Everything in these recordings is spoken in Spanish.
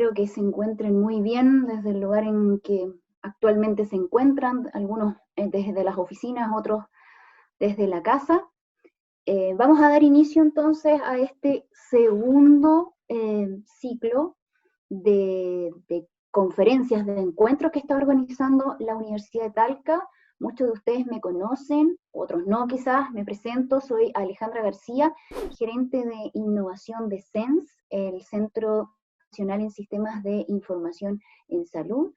espero que se encuentren muy bien desde el lugar en que actualmente se encuentran, algunos desde las oficinas, otros desde la casa. Vamos a dar inicio entonces a este segundo ciclo de conferencias, de encuentros que está organizando la Universidad de Talca. Muchos de ustedes me conocen, otros no quizás. Me presento, soy Alejandra García, gerente de innovación de CENS, el Centro Nacional en Sistemas de Información en Salud,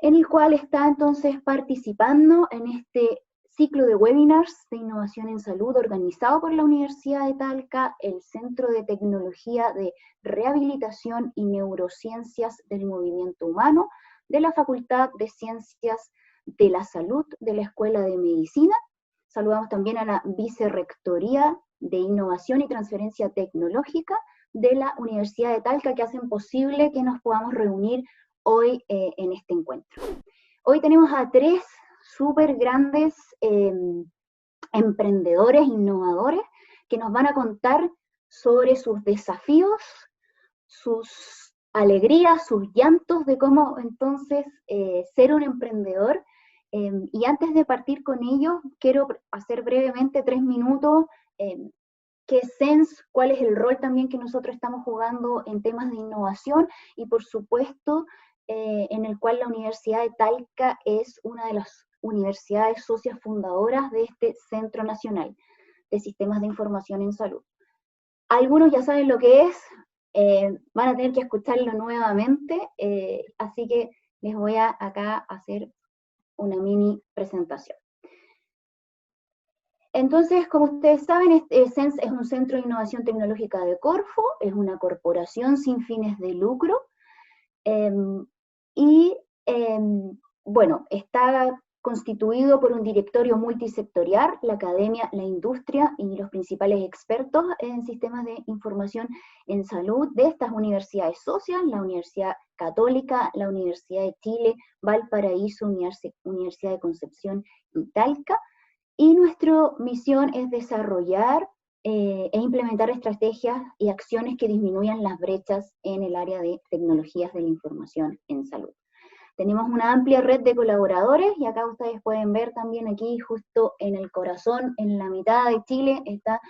en el cual está entonces participando en este ciclo de webinars de innovación en salud organizado por la Universidad de Talca, el Centro de Tecnología de Rehabilitación y Neurociencias del Movimiento Humano de la Facultad de Ciencias de la Salud de la Escuela de Medicina. Saludamos también a la Vicerrectoría de Innovación y Transferencia Tecnológica de la Universidad de Talca, que hacen posible que nos podamos reunir hoy en este encuentro. Hoy tenemos a tres súper grandes emprendedores, innovadores, que nos van a contar sobre sus desafíos, sus alegrías, sus llantos de cómo entonces ser un emprendedor. Y antes de partir con ello, quiero hacer brevemente 3 minutos qué es CENS, cuál es el rol también que nosotros estamos jugando en temas de innovación, y por supuesto en el cual la Universidad de Talca es una de las universidades socias fundadoras de este Centro Nacional de Sistemas de Información en Salud. Algunos ya saben lo que es, van a tener que escucharlo nuevamente, así que les voy a acá hacer una mini presentación. Entonces, como ustedes saben, CENS es un centro de innovación tecnológica de Corfo, es una corporación sin fines de lucro, bueno, está constituido por un directorio multisectorial, la academia, la industria y los principales expertos en sistemas de información en salud de estas universidades socias, la Universidad Católica, la Universidad de Chile, Valparaíso, Universidad de Concepción y Talca. Y nuestra misión es desarrollar e implementar estrategias y acciones que disminuyan las brechas en el área de tecnologías de la información en salud. Tenemos una amplia red de colaboradores, y acá ustedes pueden ver también aquí, justo en el corazón, en la mitad de Chile, está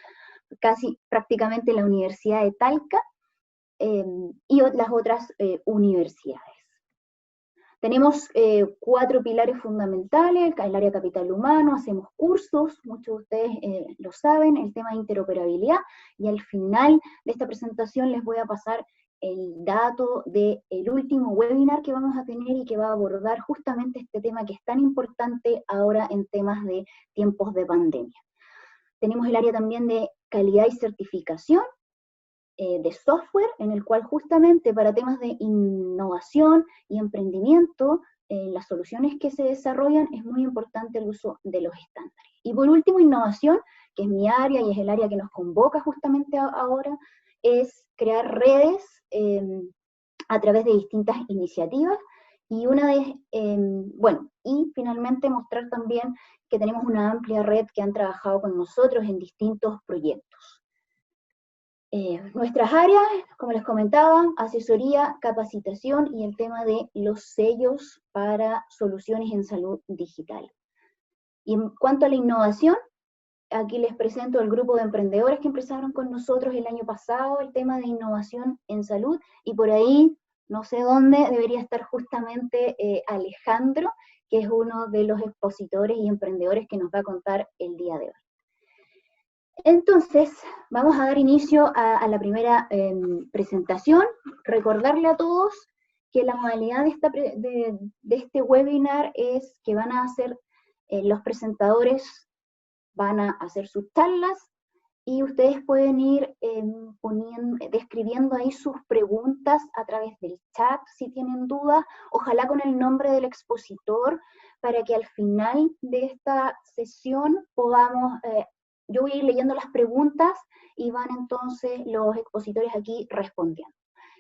casi prácticamente la Universidad de Talca y las otras universidades. Tenemos 4 pilares fundamentales: el área capital humano, hacemos cursos, muchos de ustedes lo saben, el tema de interoperabilidad, y al final de esta presentación les voy a pasar el dato del último webinar que vamos a tener y que va a abordar justamente este tema que es tan importante ahora en temas de tiempos de pandemia. Tenemos el área también de calidad y certificación de software, en el cual justamente para temas de innovación y emprendimiento, las soluciones que se desarrollan, es muy importante el uso de los estándares. Y por último, innovación, que es mi área y es el área que nos convoca justamente ahora, es crear redes a través de distintas iniciativas, y y finalmente mostrar también que tenemos una amplia red que han trabajado con nosotros en distintos proyectos. Nuestras áreas, como les comentaba, asesoría, capacitación y el tema de los sellos para soluciones en salud digital. Y en cuanto a la innovación, aquí les presento el grupo de emprendedores que empezaron con nosotros el año pasado, el tema de innovación en salud, y por ahí, no sé dónde, debería estar justamente Alejandro, que es uno de los expositores y emprendedores que nos va a contar el día de hoy. Entonces, vamos a dar inicio a la primera presentación. Recordarle a todos que la modalidad de este webinar es que van a hacer, los presentadores van a hacer sus charlas, y ustedes pueden ir describiendo ahí sus preguntas a través del chat si tienen dudas, ojalá con el nombre del expositor, para que al final de esta sesión podamos, yo voy a ir leyendo las preguntas y van entonces los expositores aquí respondiendo.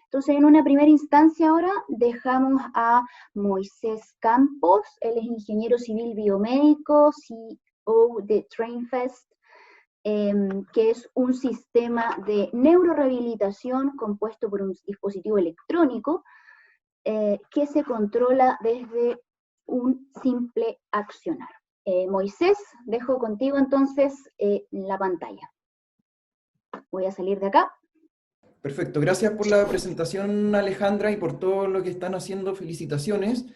Entonces, en una primera instancia ahora dejamos a Moisés Campos, él es ingeniero civil biomédico, CEO de TrainFest, que es un sistema de neurorehabilitación compuesto por un dispositivo electrónico que se controla desde un simple accionar. Moisés, dejo contigo entonces la pantalla. Voy a salir de acá. Perfecto, gracias por la presentación, Alejandra, y por todo lo que están haciendo. Felicitaciones.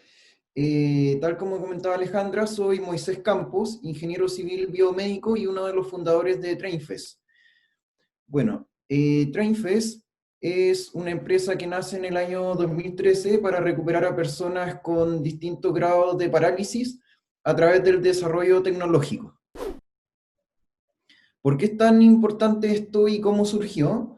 Tal como comentaba Alejandra, soy Moisés Campos, ingeniero civil biomédico y uno de los fundadores de TrainFest. Bueno, TrainFest es una empresa que nace en el año 2013 para recuperar a personas con distintos grados de parálisis a través del desarrollo tecnológico. ¿Por qué es tan importante esto y cómo surgió?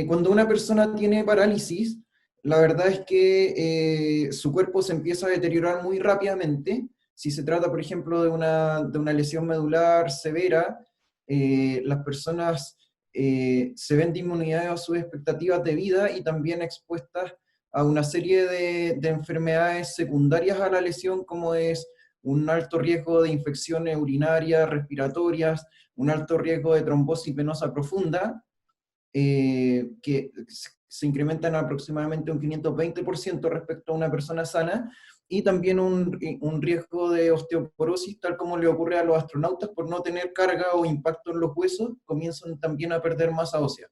Cuando una persona tiene parálisis, la verdad es que su cuerpo se empieza a deteriorar muy rápidamente. Si se trata, por ejemplo, de una lesión medular severa, las personas se ven disminuidas a sus expectativas de vida y también expuestas a una serie de enfermedades secundarias a la lesión, como es un alto riesgo de infecciones urinarias, respiratorias, un alto riesgo de trombosis venosa profunda, que se incrementan aproximadamente un 520% respecto a una persona sana, y también un riesgo de osteoporosis, tal como le ocurre a los astronautas, por no tener carga o impacto en los huesos, comienzan también a perder masa ósea.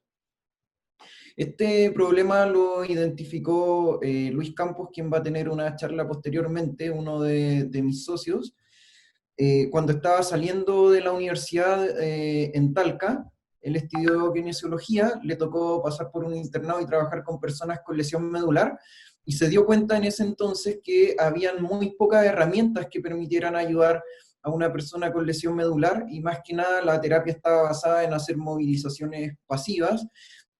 Este problema lo identificó Luis Campos, quien va a tener una charla posteriormente, uno de mis socios, cuando estaba saliendo de la universidad en Talca. Él estudió kinesiología, le tocó pasar por un internado y trabajar con personas con lesión medular, y se dio cuenta en ese entonces que habían muy pocas herramientas que permitieran ayudar a una persona con lesión medular, y más que nada la terapia estaba basada en hacer movilizaciones pasivas,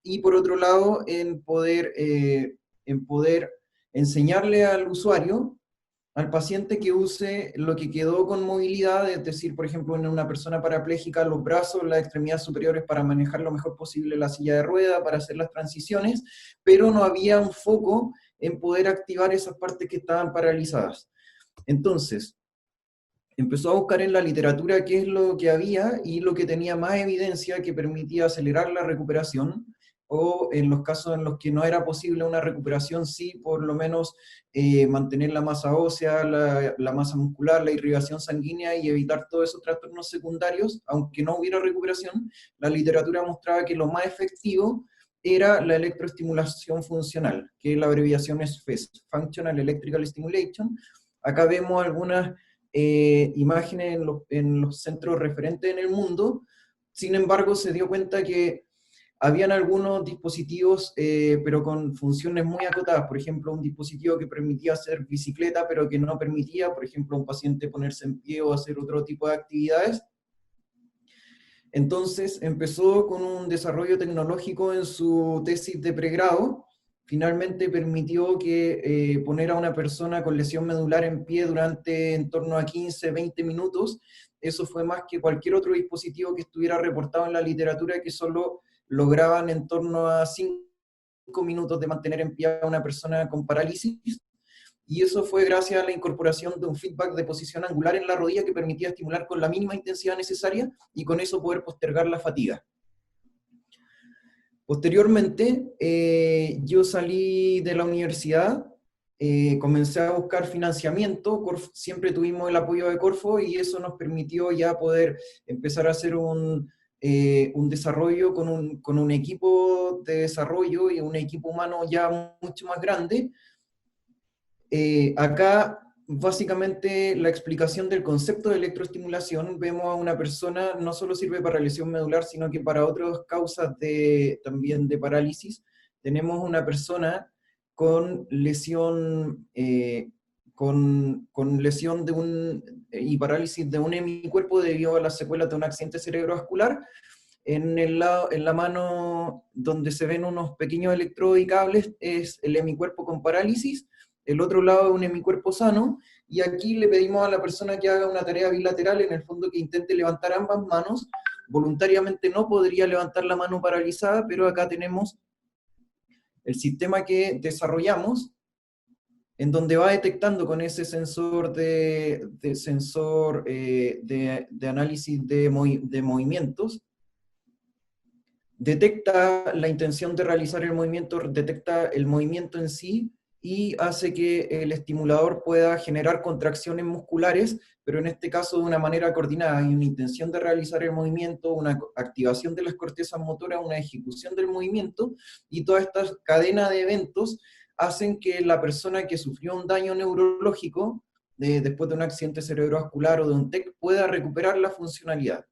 y por otro lado en poder enseñarle al usuario, al paciente, que use lo que quedó con movilidad, es decir, por ejemplo, en una persona parapléjica, los brazos, las extremidades superiores para manejar lo mejor posible la silla de rueda, para hacer las transiciones, pero no había un foco en poder activar esas partes que estaban paralizadas. Entonces, empezó a buscar en la literatura qué es lo que había y lo que tenía más evidencia que permitía acelerar la recuperación, o en los casos en los que no era posible una recuperación, sí por lo menos mantener la masa ósea, la masa muscular, la irrigación sanguínea y evitar todos esos trastornos secundarios. Aunque no hubiera recuperación, la literatura mostraba que lo más efectivo era la electroestimulación funcional, que la abreviación es FEST, Functional Electrical Stimulation. Acá vemos algunas imágenes en los centros referentes en el mundo. Sin embargo, se dio cuenta que habían algunos dispositivos, pero con funciones muy acotadas. Por ejemplo, un dispositivo que permitía hacer bicicleta, pero que no permitía, por ejemplo, a un paciente ponerse en pie o hacer otro tipo de actividades. Entonces empezó con un desarrollo tecnológico en su tesis de pregrado. Finalmente permitió que poner a una persona con lesión medular en pie durante en torno a 15, 20 minutos. Eso fue más que cualquier otro dispositivo que estuviera reportado en la literatura, que solo lograban en torno a 5 minutos de mantener en pie a una persona con parálisis. Y eso fue gracias a la incorporación de un feedback de posición angular en la rodilla que permitía estimular con la mínima intensidad necesaria y con eso poder postergar la fatiga. Posteriormente, yo salí de la universidad, comencé a buscar financiamiento. Siempre tuvimos el apoyo de Corfo, y eso nos permitió ya poder empezar a hacer un desarrollo con un equipo de desarrollo y un equipo humano ya mucho más grande. Acá, básicamente, la explicación del concepto de electroestimulación: vemos a una persona, no solo sirve para lesión medular, sino que para otras causas también de parálisis. Tenemos una persona con lesión, con lesión y parálisis de un hemicuerpo debido a las secuelas de un accidente cerebrovascular. En la mano donde se ven unos pequeños electrodos y cables es el hemicuerpo con parálisis, el otro lado es un hemicuerpo sano, y aquí le pedimos a la persona que haga una tarea bilateral, en el fondo que intente levantar ambas manos. Voluntariamente no podría levantar la mano paralizada, pero acá tenemos el sistema que desarrollamos, en donde va detectando con ese sensor de análisis de movimientos, detecta la intención de realizar el movimiento, detecta el movimiento en sí, y hace que el estimulador pueda generar contracciones musculares, pero en este caso de una manera coordinada. Hay una intención de realizar el movimiento, una activación de las cortezas motoras, una ejecución del movimiento, y toda esta cadena de eventos hacen que la persona que sufrió un daño neurológico, después de un accidente cerebrovascular o de un TEC, pueda recuperar la funcionalidad.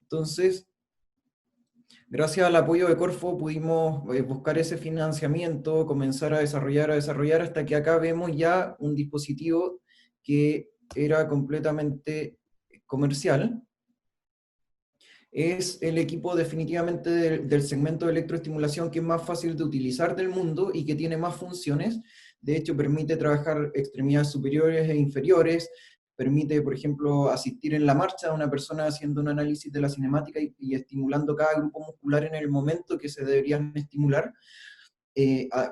Entonces, gracias al apoyo de Corfo pudimos buscar ese financiamiento, comenzar a desarrollar, hasta que acá vemos ya un dispositivo que era completamente comercial. Es el equipo definitivamente del segmento de electroestimulación que es más fácil de utilizar del mundo y que tiene más funciones. De hecho, permite trabajar extremidades superiores e inferiores, permite, por ejemplo, asistir en la marcha a una persona haciendo un análisis de la cinemática y estimulando cada grupo muscular en el momento que se deberían estimular.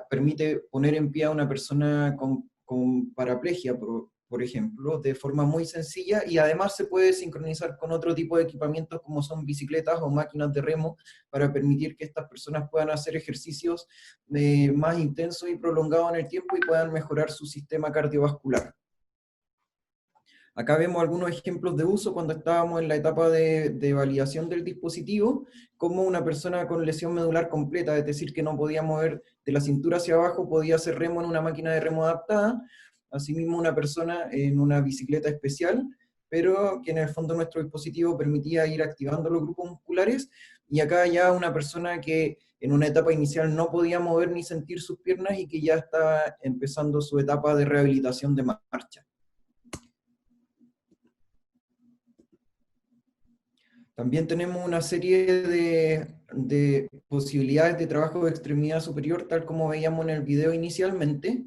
Permite poner en pie a una persona con paraplegia, por ejemplo, de forma muy sencilla, y además se puede sincronizar con otro tipo de equipamientos como son bicicletas o máquinas de remo para permitir que estas personas puedan hacer ejercicios más intensos y prolongados en el tiempo y puedan mejorar su sistema cardiovascular. Acá vemos algunos ejemplos de uso cuando estábamos en la etapa de validación del dispositivo, como una persona con lesión medular completa, es decir, que no podía mover de la cintura hacia abajo, podía hacer remo en una máquina de remo adaptada, asimismo una persona en una bicicleta especial, pero que en el fondo nuestro dispositivo permitía ir activando los grupos musculares, y acá ya una persona que en una etapa inicial no podía mover ni sentir sus piernas y que ya está empezando su etapa de rehabilitación de marcha. También tenemos una serie de posibilidades de trabajo de extremidad superior, tal como veíamos en el video inicialmente,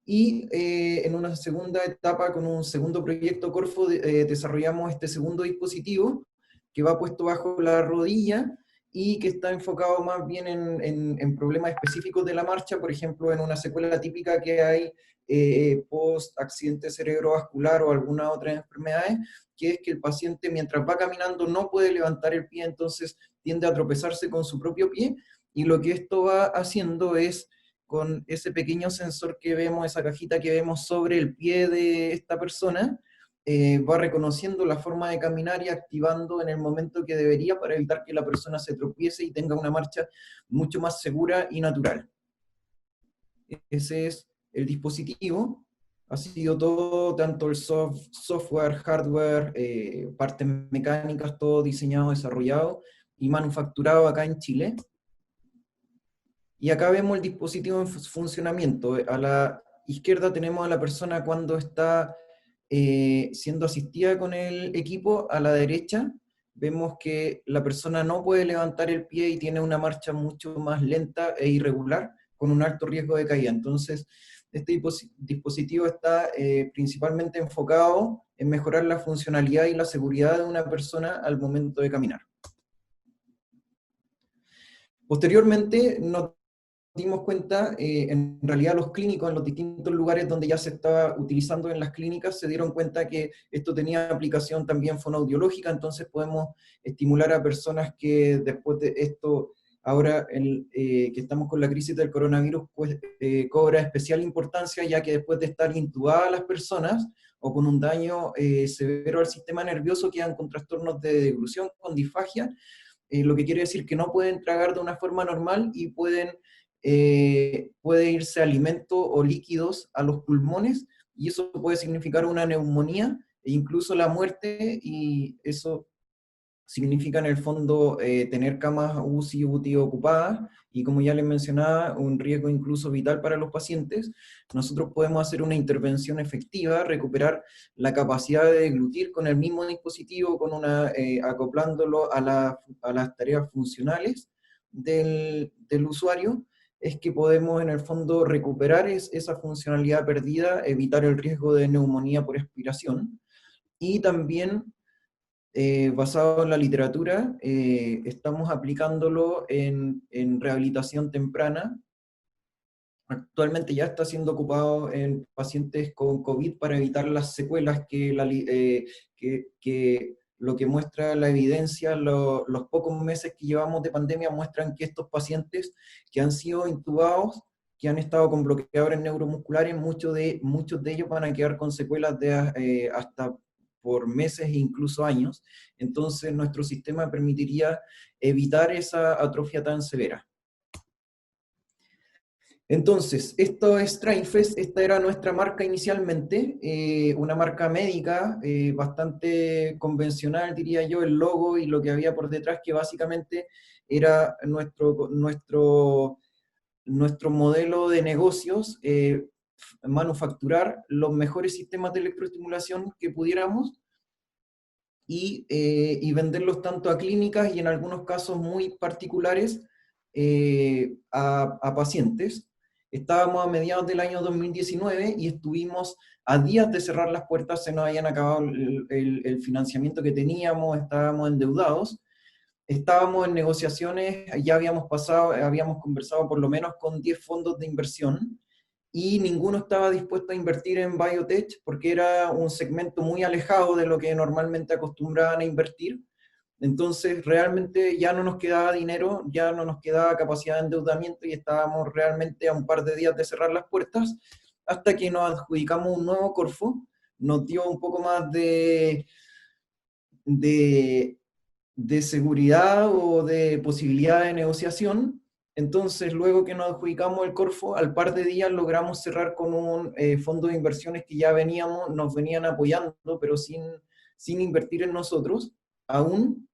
y en una segunda etapa, con un segundo proyecto Corfo, desarrollamos este segundo dispositivo, que va puesto bajo la rodilla, y que está enfocado más bien en problemas específicos de la marcha, por ejemplo, en una secuela típica que hay post accidente cerebrovascular o alguna otra enfermedades, que es que el paciente mientras va caminando no puede levantar el pie, entonces tiende a tropezarse con su propio pie, y lo que esto va haciendo es, con ese pequeño sensor que vemos, esa cajita que vemos sobre el pie de esta persona, va reconociendo la forma de caminar y activando en el momento que debería para evitar que la persona se tropiece y tenga una marcha mucho más segura y natural. Ese es el dispositivo. Ha sido todo, tanto el software, hardware, partes mecánicas, todo diseñado, desarrollado y manufacturado acá en Chile. Y acá vemos el dispositivo en funcionamiento. A la izquierda tenemos a la persona cuando está siendo asistida con el equipo. A la derecha vemos que la persona no puede levantar el pie y tiene una marcha mucho más lenta e irregular, con un alto riesgo de caída. Entonces, este dispositivo está principalmente enfocado en mejorar la funcionalidad y la seguridad de una persona al momento de caminar. Posteriormente, nos dimos cuenta, en realidad los clínicos en los distintos lugares donde ya se estaba utilizando en las clínicas se dieron cuenta que esto tenía aplicación también fonoaudiológica, entonces podemos estimular a personas que después de esto, ahora que estamos con la crisis del coronavirus, pues cobra especial importancia, ya que después de estar intubadas las personas o con un daño severo al sistema nervioso quedan con trastornos de deglución, con disfagia, lo que quiere decir que no pueden tragar de una forma normal y puede irse alimento o líquidos a los pulmones, y eso puede significar una neumonía e incluso la muerte, y eso significa en el fondo tener camas UCI y UTI ocupadas, y como ya les mencionaba, un riesgo incluso vital para los pacientes. Nosotros podemos hacer una intervención efectiva, recuperar la capacidad de deglutir con el mismo dispositivo, acoplándolo a las tareas funcionales del usuario. Es que podemos en el fondo recuperar esa funcionalidad perdida, evitar el riesgo de neumonía por expiración, y también basado en la literatura, estamos aplicándolo en rehabilitación temprana. Actualmente ya está siendo ocupado en pacientes con COVID para evitar las secuelas que lo que muestra la evidencia, los pocos meses que llevamos de pandemia muestran que estos pacientes que han sido intubados que han estado con bloqueadores neuromusculares, muchos de ellos van a quedar con secuelas de hasta por meses e incluso años. Entonces nuestro sistema permitiría evitar esa atrofia tan severa. Entonces, esto es TrainFest, esta era nuestra marca inicialmente, una marca médica bastante convencional, diría yo, el logo y lo que había por detrás, que básicamente era nuestro modelo de negocios, manufacturar los mejores sistemas de electroestimulación que pudiéramos y venderlos tanto a clínicas y en algunos casos muy particulares a pacientes. Estábamos a mediados del año 2019 y estuvimos a días de cerrar las puertas, se nos habían acabado el financiamiento que teníamos, estábamos endeudados, estábamos en negociaciones, ya habíamos conversado por lo menos con 10 fondos de inversión, y ninguno estaba dispuesto a invertir en biotech porque era un segmento muy alejado de lo que normalmente acostumbraban a invertir. Entonces realmente ya no nos quedaba dinero, ya no nos quedaba capacidad de endeudamiento y estábamos realmente a un par de días de cerrar las puertas, hasta que nos adjudicamos un nuevo Corfo, nos dio un poco más de, de seguridad o de posibilidad de negociación. Entonces, luego que nos adjudicamos el Corfo, al par de días logramos cerrar con un fondo de inversiones que ya nos venían apoyando, pero sin invertir en nosotros aún,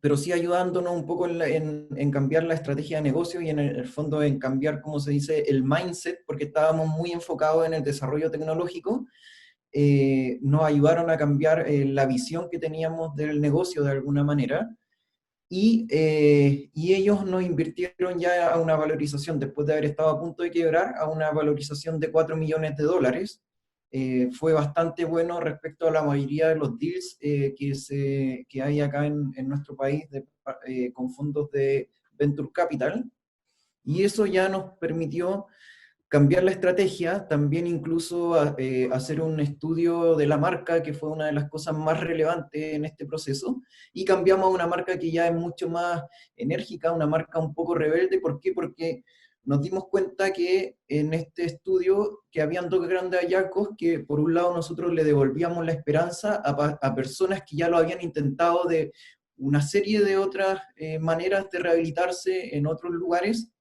pero sí ayudándonos un poco en cambiar la estrategia de negocio y en el fondo en cambiar, como se dice, el mindset, porque estábamos muy enfocados en el desarrollo tecnológico. Nos ayudaron a cambiar la visión que teníamos del negocio de alguna manera, y ellos nos invirtieron ya a una valorización, después de haber estado a punto de quebrar, a una valorización de $4 millones. Fue bastante bueno respecto a la mayoría de los deals que hay acá en nuestro país con fondos de Venture Capital, y eso ya nos permitió cambiar la estrategia, también incluso hacer un estudio de la marca, que fue una de las cosas más relevantes en este proceso, y cambiamos a una marca que ya es mucho más enérgica, una marca un poco rebelde. ¿Por qué? Porque nos dimos cuenta que en este estudio que habían dos grandes hallazgos, que por un lado nosotros le devolvíamos la esperanza a personas que ya lo habían intentado de una serie de otras maneras de rehabilitarse en otros lugares,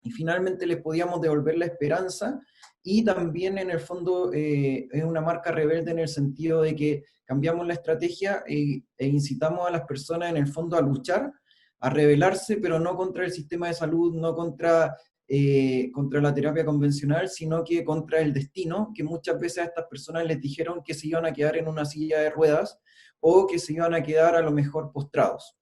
y finalmente les podíamos devolver la esperanza, y también en el fondo es una marca rebelde en el sentido de que cambiamos la estrategia e incitamos a las personas en el fondo a luchar, a rebelarse, pero no contra el sistema de salud, no contra la terapia convencional, sino que contra el destino, que muchas veces a estas personas les dijeron que se iban a quedar en una silla de ruedas o que se iban a quedar a lo mejor postrados.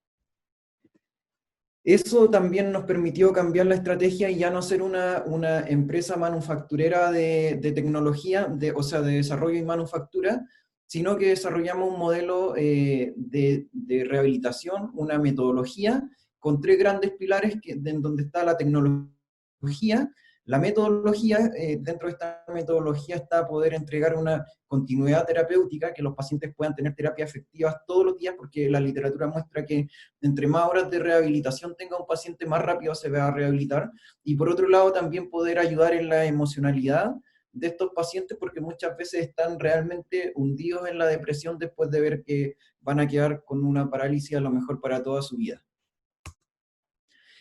Eso también nos permitió cambiar la estrategia y ya no ser una empresa manufacturera de tecnología, o sea, de desarrollo y manufactura, sino que desarrollamos un modelo de rehabilitación, una metodología con tres grandes pilares en donde está la tecnología, la metodología. Dentro de esta metodología está poder entregar una continuidad terapéutica, que los pacientes puedan tener terapias efectivas todos los días, porque la literatura muestra que entre más horas de rehabilitación tenga un paciente, más rápido se va a rehabilitar. Y por otro lado, también poder ayudar en la emocionalidad de estos pacientes, porque muchas veces están realmente hundidos en la depresión después de ver que van a quedar con una parálisis a lo mejor para toda su vida.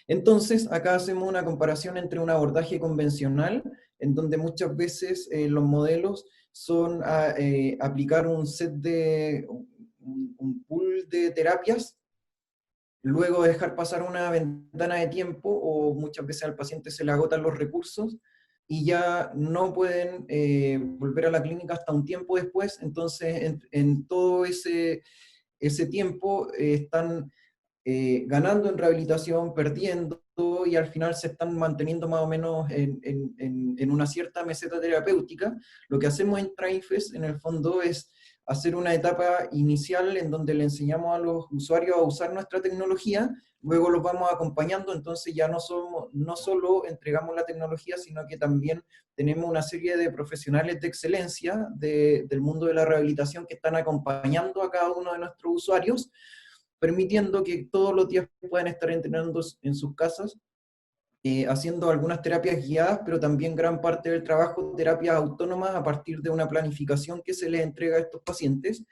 Entonces, acá hacemos una comparación entre un abordaje convencional, en donde muchas veces los modelos son aplicar un pool de terapias, luego dejar pasar una ventana de tiempo, o muchas veces al paciente se le agotan los recursos y ya no pueden volver a la clínica hasta un tiempo después. Entonces, en todo ese tiempo están ganando en rehabilitación, perdiendo, y al final se están manteniendo más o menos en una cierta meseta terapéutica. Lo que hacemos en TrainFest, en el fondo, es hacer una etapa inicial en donde le enseñamos a los usuarios a usar nuestra tecnología, luego los vamos acompañando. Entonces ya no solo entregamos la tecnología, sino que también tenemos una serie de profesionales de excelencia del mundo de la rehabilitación que están acompañando a cada uno de nuestros usuarios, permitiendo que todos los días puedan estar entrenando en sus casas haciendo algunas terapias guiadas, pero también gran parte del trabajo, terapias autónomas a partir de una planificación que se les entrega a estos pacientes.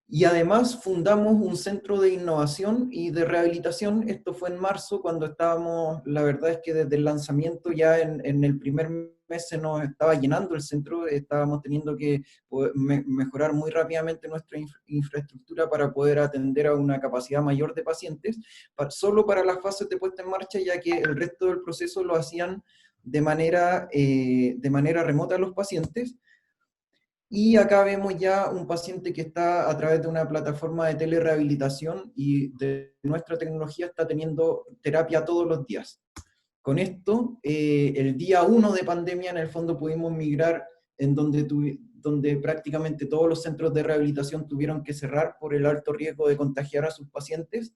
Y además fundamos un centro de innovación y de rehabilitación. Esto fue en marzo, cuando estábamos, la verdad es que desde el lanzamiento ya en el primer mes se nos estaba llenando el centro, estábamos teniendo que mejorar muy rápidamente nuestra infraestructura para poder atender a una capacidad mayor de pacientes, solo para las fases de puesta en marcha, ya que el resto del proceso lo hacían de manera remota los pacientes. Y acá vemos ya un paciente que está a través de una plataforma de telerehabilitación y de nuestra tecnología está teniendo terapia todos los días. Con esto, el día 1 de pandemia, en el fondo pudimos migrar en donde prácticamente todos los centros de rehabilitación tuvieron que cerrar por el alto riesgo de contagiar a sus pacientes.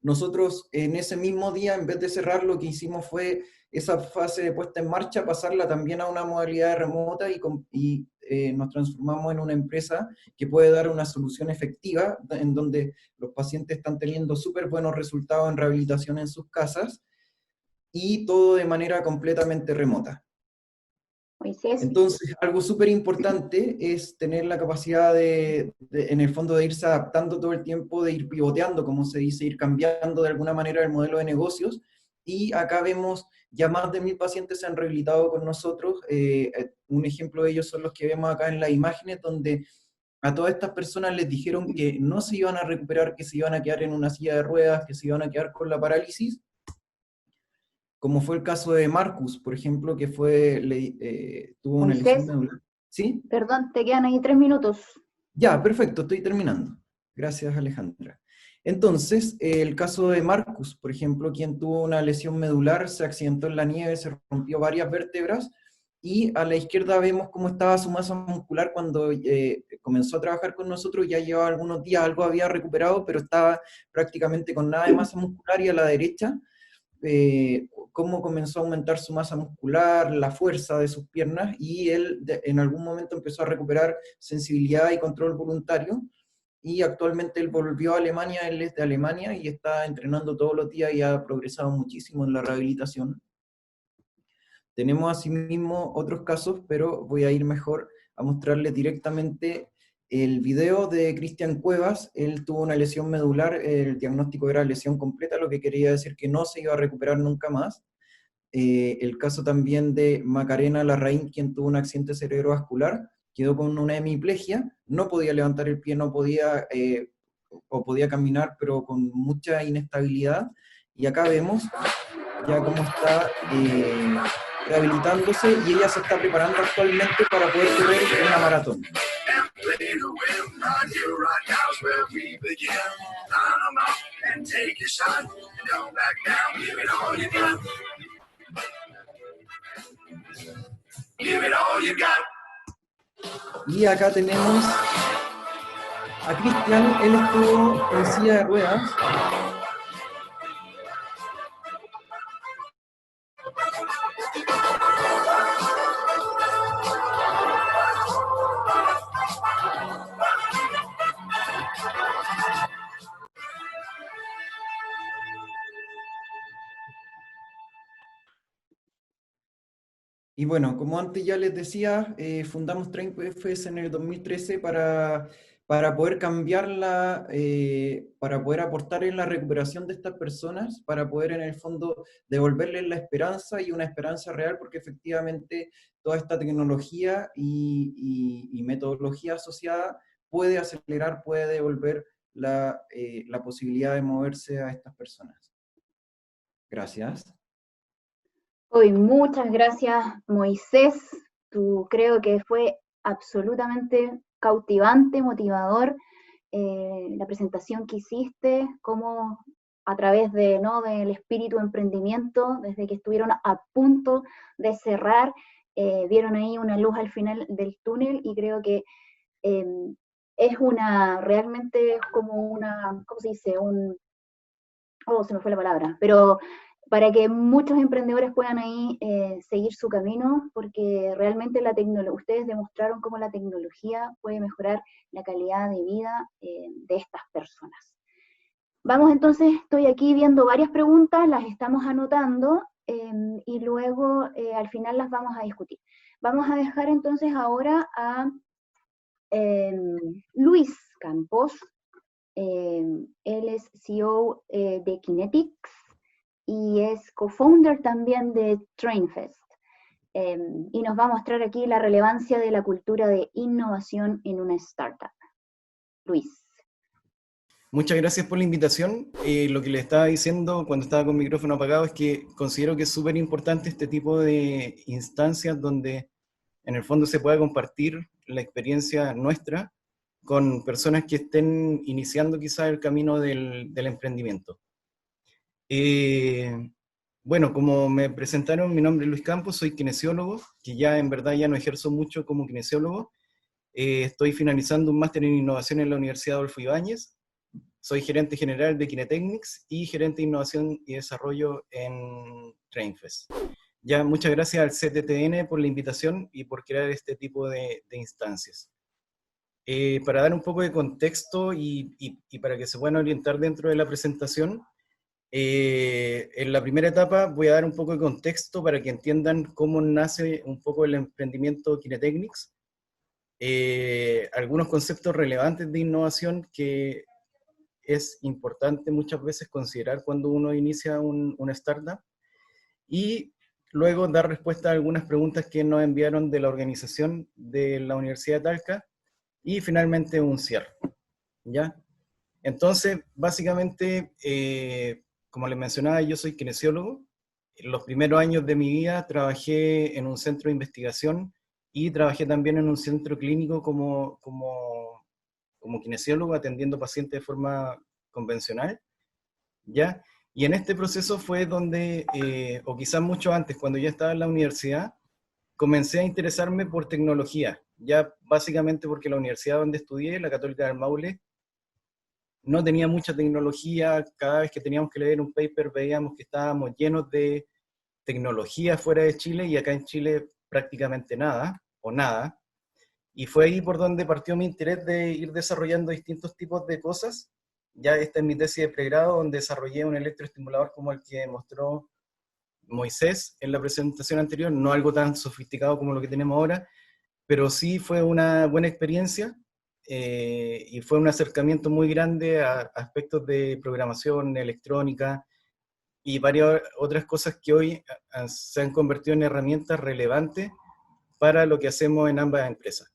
Nosotros en ese mismo día, en vez de cerrar, lo que hicimos fue esa fase de puesta en marcha, pasarla también a una modalidad remota y nos transformamos en una empresa que puede dar una solución efectiva, en donde los pacientes están teniendo súper buenos resultados en rehabilitación en sus casas, y todo de manera completamente remota. Moisés. Entonces, algo súper importante es tener la capacidad en el fondo, de irse adaptando todo el tiempo, de ir pivoteando, como se dice, ir cambiando de alguna manera el modelo de negocios. Y acá vemos ya más de 1000 pacientes se han rehabilitado con nosotros. Un ejemplo de ellos son los que vemos acá en las imágenes, donde a todas estas personas les dijeron que no se iban a recuperar, que se iban a quedar en una silla de ruedas, que se iban a quedar con la parálisis, como fue el caso de Marcus, por ejemplo, que tuvo una lesión Moisés, medular. ¿Sí? perdón, te quedan ahí 3 minutos. Ya, perfecto, estoy terminando. Gracias, Alejandra. Entonces, el caso de Marcus, por ejemplo, quien tuvo una lesión medular, se accidentó en la nieve, se rompió varias vértebras, y a la izquierda vemos cómo estaba su masa muscular cuando comenzó a trabajar con nosotros. Ya llevaba algunos días, algo había recuperado, pero estaba prácticamente con nada de masa muscular. Y a la derecha, cómo comenzó a aumentar su masa muscular, la fuerza de sus piernas, y él en algún momento empezó a recuperar sensibilidad y control voluntario, y actualmente él volvió a Alemania, él es de Alemania y está entrenando todos los días y ha progresado muchísimo en la rehabilitación. Tenemos asimismo otros casos, pero voy a ir mejor a mostrarles directamente el video de Cristian Cuevas. Él tuvo una lesión medular, el diagnóstico era lesión completa, lo que quería decir que no se iba a recuperar nunca más. El caso también de Macarena Larraín, quien tuvo un accidente cerebrovascular, quedó con una hemiplegia, no podía levantar el pie, no podía, o podía caminar, pero con mucha inestabilidad. Y acá vemos ya cómo está rehabilitándose, y ella se está preparando actualmente para poder correr una maratón. Y acá tenemos a Cristian. Él estuvo en silla de ruedas. Y bueno, como antes ya les decía, fundamos TrainPFS en el 2013 para poder para poder aportar en la recuperación de estas personas, para poder en el fondo devolverles la esperanza, y una esperanza real, porque efectivamente toda esta tecnología y metodología asociada puede acelerar, puede devolver la posibilidad de moverse a estas personas. Gracias. Hoy, muchas gracias, Moisés. Tú creo que fue absolutamente cautivante, motivador, la presentación que hiciste, cómo a través del espíritu de emprendimiento, desde que estuvieron a punto de cerrar, vieron ahí una luz al final del túnel, y creo que es realmente como una, ¿cómo se dice? Se me fue la palabra, pero para que muchos emprendedores puedan ahí seguir su camino, porque realmente ustedes demostraron cómo la tecnología puede mejorar la calidad de vida de estas personas. Vamos entonces, estoy aquí viendo varias preguntas, las estamos anotando y luego al final las vamos a discutir. Vamos a dejar entonces ahora a Luis Campos. Él es CEO de Kinetics y es co-founder también de TrainFest. Y nos va a mostrar aquí la relevancia de la cultura de innovación en una startup. Luis. Muchas gracias por la invitación. Lo que le estaba diciendo cuando estaba con el micrófono apagado es que considero que es súper importante este tipo de instancias donde en el fondo se pueda compartir la experiencia nuestra con personas que estén iniciando quizás el camino del emprendimiento. Bueno, como me presentaron, mi nombre es Luis Campos, soy kinesiólogo, que ya en verdad ya no ejerzo mucho como kinesiólogo. Estoy finalizando un máster en innovación en la Universidad Adolfo Ibáñez. Soy gerente general de Kinetechnics y gerente de innovación y desarrollo en TrainFest. Ya, muchas gracias al CTTN por la invitación y por crear este tipo de instancias. Para dar un poco de contexto y para que se puedan orientar dentro de la presentación, en la primera etapa voy a dar un poco de contexto para que entiendan cómo nace un poco el emprendimiento Kinetechnics, algunos conceptos relevantes de innovación que es importante muchas veces considerar cuando uno inicia una startup, y luego dar respuesta a algunas preguntas que nos enviaron de la organización de la Universidad de Talca, y finalmente un cierre, ¿ya? Entonces, básicamente, como les mencionaba, yo soy kinesiólogo. En los primeros años de mi vida trabajé en un centro de investigación y trabajé también en un centro clínico como kinesiólogo, atendiendo pacientes de forma convencional, ¿ya? Y en este proceso fue donde, o quizás mucho antes, cuando ya estaba en la universidad, comencé a interesarme por tecnología, ya básicamente porque la universidad donde estudié, la Católica del Maule, no tenía mucha tecnología. Cada vez que teníamos que leer un paper veíamos que estábamos llenos de tecnología fuera de Chile, y acá en Chile prácticamente nada, o nada. Y fue ahí por donde partió mi interés de ir desarrollando distintos tipos de cosas. Ya esta es mi tesis de pregrado, donde desarrollé un electroestimulador como el que mostró Moisés en la presentación anterior, no algo tan sofisticado como lo que tenemos ahora, pero sí fue una buena experiencia, y fue un acercamiento muy grande a aspectos de programación, electrónica y varias otras cosas que hoy se han convertido en herramientas relevantes para lo que hacemos en ambas empresas.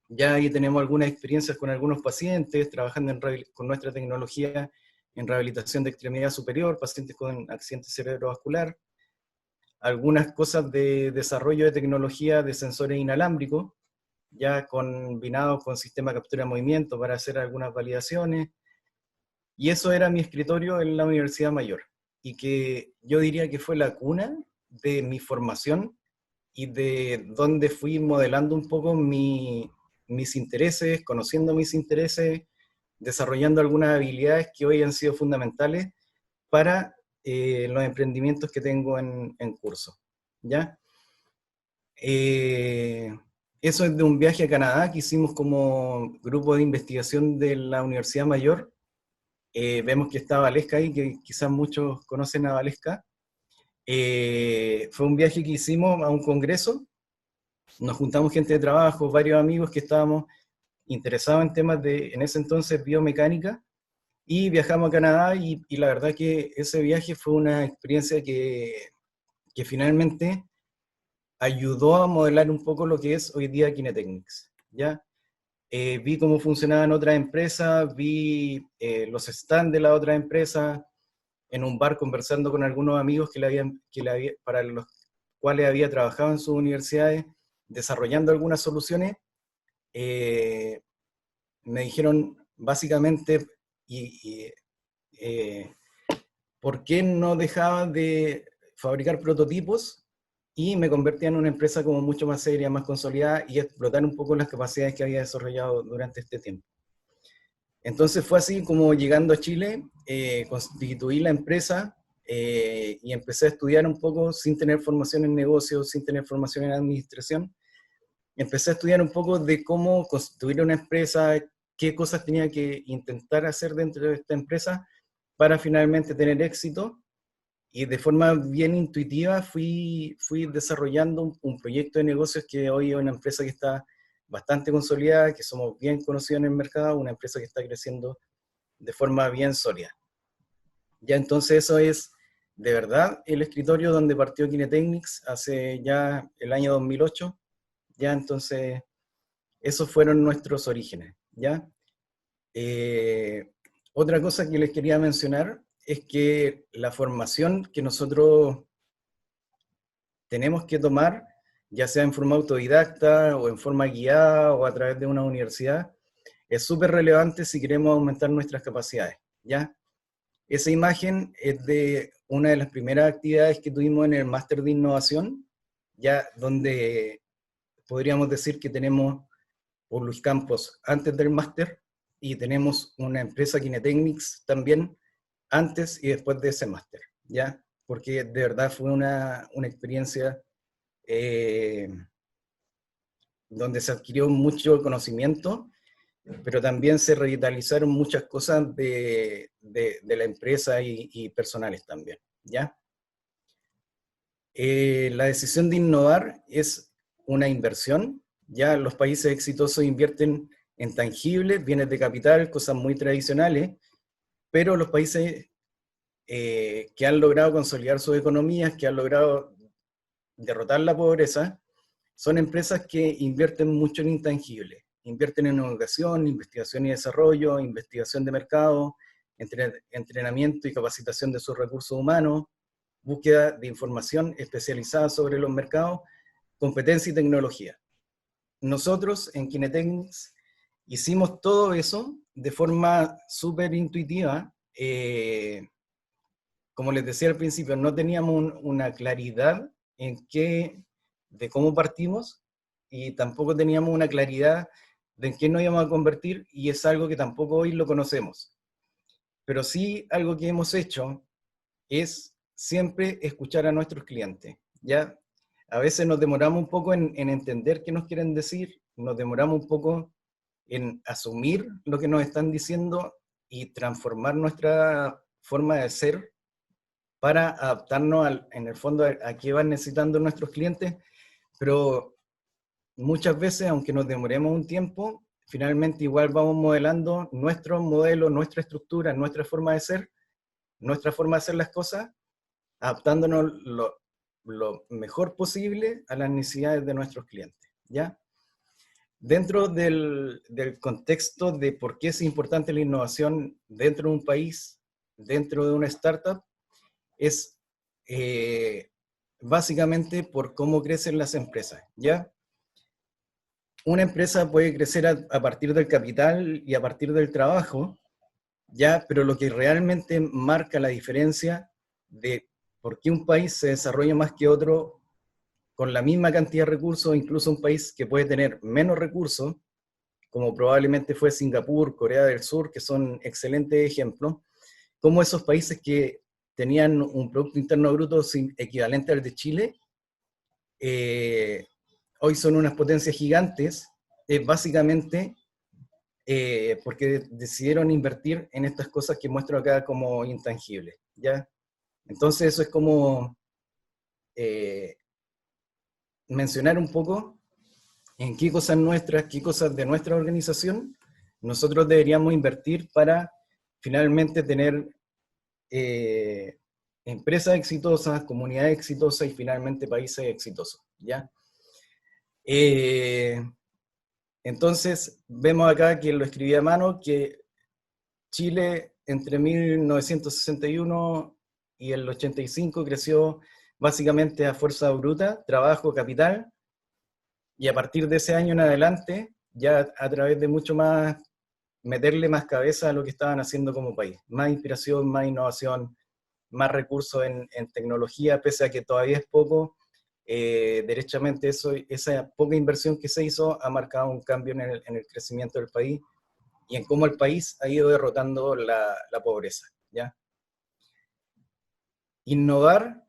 Ya ahí tenemos algunas experiencias con algunos pacientes, trabajando con nuestra tecnología en rehabilitación de extremidad superior, pacientes con accidente cerebrovascular, algunas cosas de desarrollo de tecnología de sensores inalámbricos, ya combinados con sistema de captura de movimiento para hacer algunas validaciones. Y eso era mi escritorio en la Universidad Mayor, y que yo diría que fue la cuna de mi formación y de donde fui modelando un poco mis intereses, conociendo mis intereses, desarrollando algunas habilidades que hoy han sido fundamentales para los emprendimientos que tengo en curso, ¿ya? Eso es de un viaje a Canadá que hicimos como grupo de investigación de la Universidad Mayor. Vemos que está Valesca ahí, que quizás muchos conocen a Valesca. Fue un viaje que hicimos a un congreso. Nos juntamos gente de trabajo, varios amigos que estábamos interesados en temas de, en ese entonces, biomecánica, y viajamos a Canadá, y la verdad que ese viaje fue una experiencia que finalmente ayudó a modelar un poco lo que es hoy día Kinetechnics, ¿ya? Vi cómo funcionaban otras empresas, vi los stands de las otras empresas, en un bar conversando con algunos amigos para los cuales había trabajado en sus universidades, desarrollando algunas soluciones. Me dijeron básicamente, ¿por qué no dejaba de fabricar prototipos y me convertía en una empresa como mucho más seria, más consolidada, y explotar un poco las capacidades que había desarrollado durante este tiempo? Entonces fue así como, llegando a Chile, constituí la empresa, y empecé a estudiar un poco sin tener formación en negocios, sin tener formación en administración. Empecé a estudiar un poco de cómo constituir una empresa, qué cosas tenía que intentar hacer dentro de esta empresa para finalmente tener éxito. Y de forma bien intuitiva fui desarrollando un proyecto de negocios que hoy es una empresa que está bastante consolidada, que somos bien conocidos en el mercado, una empresa que está creciendo de forma bien sólida. Ya entonces eso es de verdad el escritorio donde partió Kinetechnics hace ya el año 2008. Ya entonces esos fueron nuestros orígenes, ¿ya? Otra cosa que les quería mencionar es que la formación que nosotros tenemos que tomar, ya sea en forma autodidacta o en forma guiada o a través de una universidad, es súper relevante si queremos aumentar nuestras capacidades, ¿ya? Esa imagen es de una de las primeras actividades que tuvimos en el Máster de Innovación, ya donde podríamos decir que tenemos por los campos antes del máster y tenemos una empresa Kinetechnics también antes y después de ese máster, ¿ya? Porque de verdad fue una experiencia donde se adquirió mucho conocimiento, pero también se revitalizaron muchas cosas de la empresa y personales también, ¿ya? La decisión de innovar es una inversión, ya los países exitosos invierten en tangibles, bienes de capital, cosas muy tradicionales, pero los países que han logrado consolidar sus economías, que han logrado derrotar la pobreza, son empresas que invierten mucho en intangibles. Invierten en educación, investigación y desarrollo, investigación de mercado, entrenamiento y capacitación de sus recursos humanos, búsqueda de información especializada sobre los mercados, competencia y tecnología. Nosotros en Kinetechnics hicimos todo eso de forma súper intuitiva. Como les decía al principio, no teníamos una claridad de cómo partimos y tampoco teníamos una claridad de en qué nos íbamos a convertir, y es algo que tampoco hoy lo conocemos. Pero sí algo que hemos hecho es siempre escuchar a nuestros clientes, ¿ya? A veces nos demoramos un poco en entender qué nos quieren decir, nos demoramos un poco en asumir lo que nos están diciendo y transformar nuestra forma de ser para adaptarnos en el fondo a qué van necesitando nuestros clientes, pero muchas veces, aunque nos demoremos un tiempo, finalmente igual vamos modelando nuestro modelo, nuestra estructura, nuestra forma de ser, nuestra forma de hacer las cosas, adaptándonos lo mejor posible a las necesidades de nuestros clientes, ¿ya? Dentro del contexto de por qué es importante la innovación dentro de un país, dentro de una startup, es básicamente por cómo crecen las empresas, ¿ya? Una empresa puede crecer a partir del capital y a partir del trabajo, ¿ya? Pero lo que realmente marca la diferencia de por qué un país se desarrolla más que otro con la misma cantidad de recursos, incluso un país que puede tener menos recursos, como probablemente fue Singapur, Corea del Sur, que son excelentes ejemplos, como esos países que tenían un Producto Interno Bruto equivalente al de Chile, hoy son unas potencias gigantes, básicamente porque decidieron invertir en estas cosas que muestro acá como intangibles, ¿ya? Entonces eso es como mencionar un poco en qué cosas nuestras, qué cosas de nuestra organización nosotros deberíamos invertir para finalmente tener empresas exitosas, comunidades exitosas y finalmente países exitosos, ¿ya? Entonces, vemos acá que lo escribí a mano, que Chile entre 1961 y el 85 creció básicamente a fuerza bruta, trabajo, capital, y a partir de ese año en adelante, ya a través de mucho más, meterle más cabeza a lo que estaban haciendo como país. Más inspiración, más innovación, más recursos en tecnología, pese a que todavía es poco, derechamente esa poca inversión que se hizo ha marcado un cambio en el crecimiento del país y en cómo el país ha ido derrotando la pobreza, ¿ya? Innovar,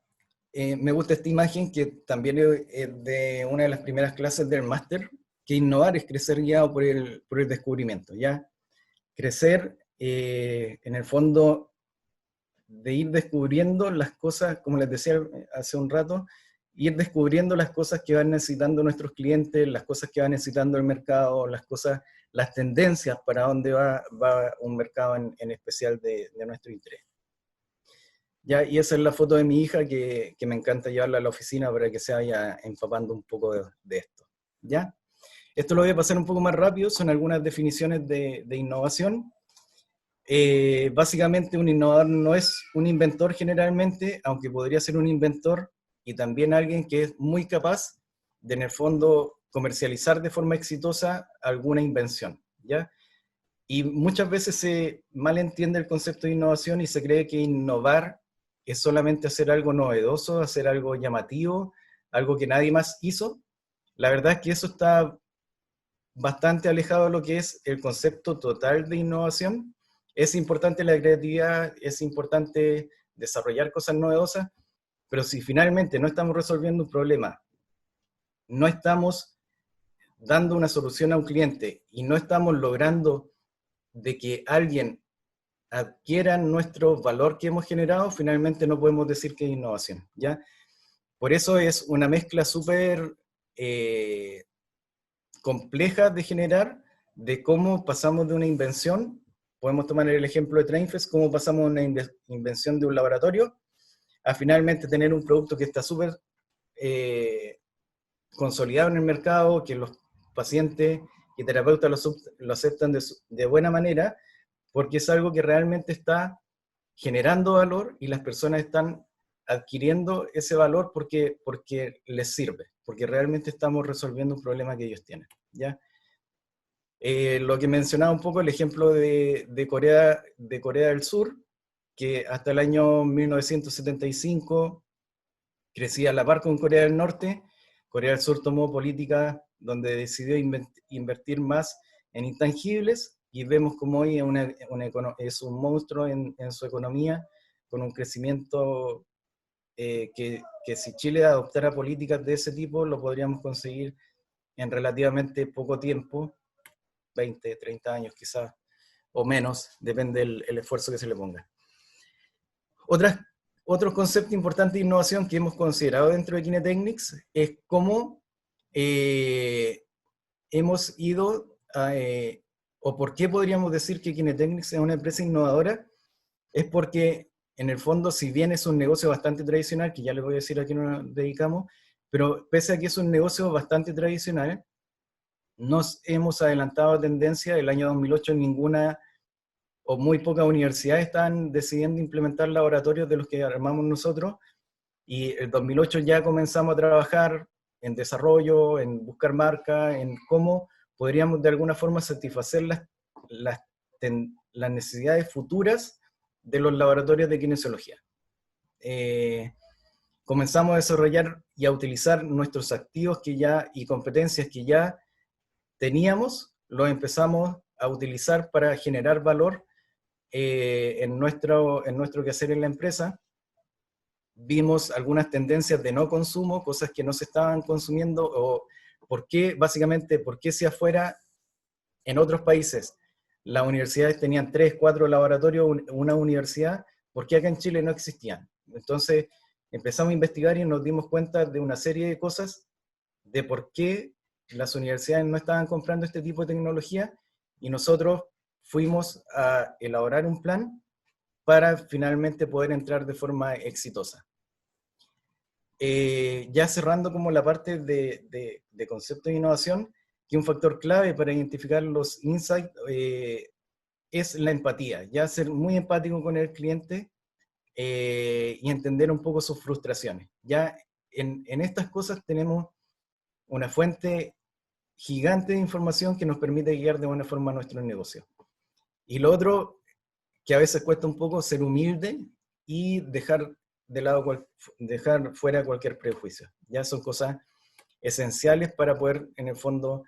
me gusta esta imagen que también es de una de las primeras clases del máster, que innovar es crecer guiado por el descubrimiento, ¿ya? crecer, en el fondo, de ir descubriendo las cosas, como les decía hace un rato, ir descubriendo las cosas que van necesitando nuestros clientes, las cosas que va necesitando el mercado, las tendencias para dónde va un mercado en especial de nuestro interés. Ya, y esa es la foto de mi hija que me encanta llevarla a la oficina para que se vaya empapando un poco de esto. ¿Ya? Esto lo voy a pasar un poco más rápido, son algunas definiciones de innovación. Básicamente un innovador no es un inventor generalmente, aunque podría ser un inventor y también alguien que es muy capaz de en el fondo comercializar de forma exitosa alguna invención, ¿ya? Y muchas veces se malentiende el concepto de innovación y se cree que innovar es solamente hacer algo novedoso, hacer algo llamativo, algo que nadie más hizo. La verdad es que eso está bastante alejado de lo que es el concepto total de innovación. Es importante la creatividad, es importante desarrollar cosas novedosas, pero si finalmente no estamos resolviendo un problema, no estamos dando una solución a un cliente y no estamos logrando de que alguien adquiera nuestro valor que hemos generado, finalmente no podemos decir que es innovación, ¿ya? Por eso es una mezcla súper compleja de generar, de cómo pasamos de una invención, podemos tomar el ejemplo de Trainfest, cómo pasamos de una invención de un laboratorio a finalmente tener un producto que está súper consolidado en el mercado, que los pacientes y terapeutas lo aceptan de buena manera, porque es algo que realmente está generando valor y las personas están adquiriendo ese valor porque les sirve, porque realmente estamos resolviendo un problema que ellos tienen, ¿ya? Lo que mencionaba un poco, el ejemplo de Corea del Sur, que hasta el año 1975 crecía a la par con Corea del Norte. Corea del Sur tomó políticas donde decidió invertir más en intangibles y vemos como hoy es un monstruo en su economía, con un crecimiento que si Chile adoptara políticas de ese tipo lo podríamos conseguir en relativamente poco tiempo, 20, 30 años quizás, o menos, depende del esfuerzo que se le ponga. Otro concepto importante de innovación que hemos considerado dentro de Kinetechnics es cómo hemos ido o por qué podríamos decir que Kinetechnics es una empresa innovadora. Es porque, en el fondo, si bien es un negocio bastante tradicional, que ya les voy a decir a qué nos dedicamos, pero pese a que es un negocio bastante tradicional, nos hemos adelantado a tendencia. El año 2008 ninguna o muy pocas universidades estaban decidiendo implementar laboratorios de los que armamos nosotros, y el 2008 ya comenzamos a trabajar en desarrollo, en buscar marcas, en cómo podríamos de alguna forma satisfacer las necesidades futuras de los laboratorios de kinesiología. Comenzamos a desarrollar y a utilizar nuestros activos y competencias que ya teníamos, los empezamos a utilizar para generar valor en nuestro quehacer en la empresa. Vimos algunas tendencias de no consumo, cosas que no se estaban consumiendo, o básicamente, por qué si afuera, en otros países, las universidades tenían 3, 4 laboratorios, una universidad, ¿por qué acá en Chile no existían? Entonces empezamos a investigar y nos dimos cuenta de una serie de cosas, de por qué las universidades no estaban comprando este tipo de tecnología, y nosotros fuimos a elaborar un plan para finalmente poder entrar de forma exitosa. Ya cerrando como la parte de concepto de innovación, que un factor clave para identificar los insights es la empatía, ya ser muy empático con el cliente y entender un poco sus frustraciones. Ya en estas cosas tenemos una fuente gigante de información que nos permite guiar de buena forma nuestro negocio. Y lo otro, que a veces cuesta un poco, ser humilde y dejar fuera cualquier prejuicio. Ya son cosas esenciales para poder, en el fondo,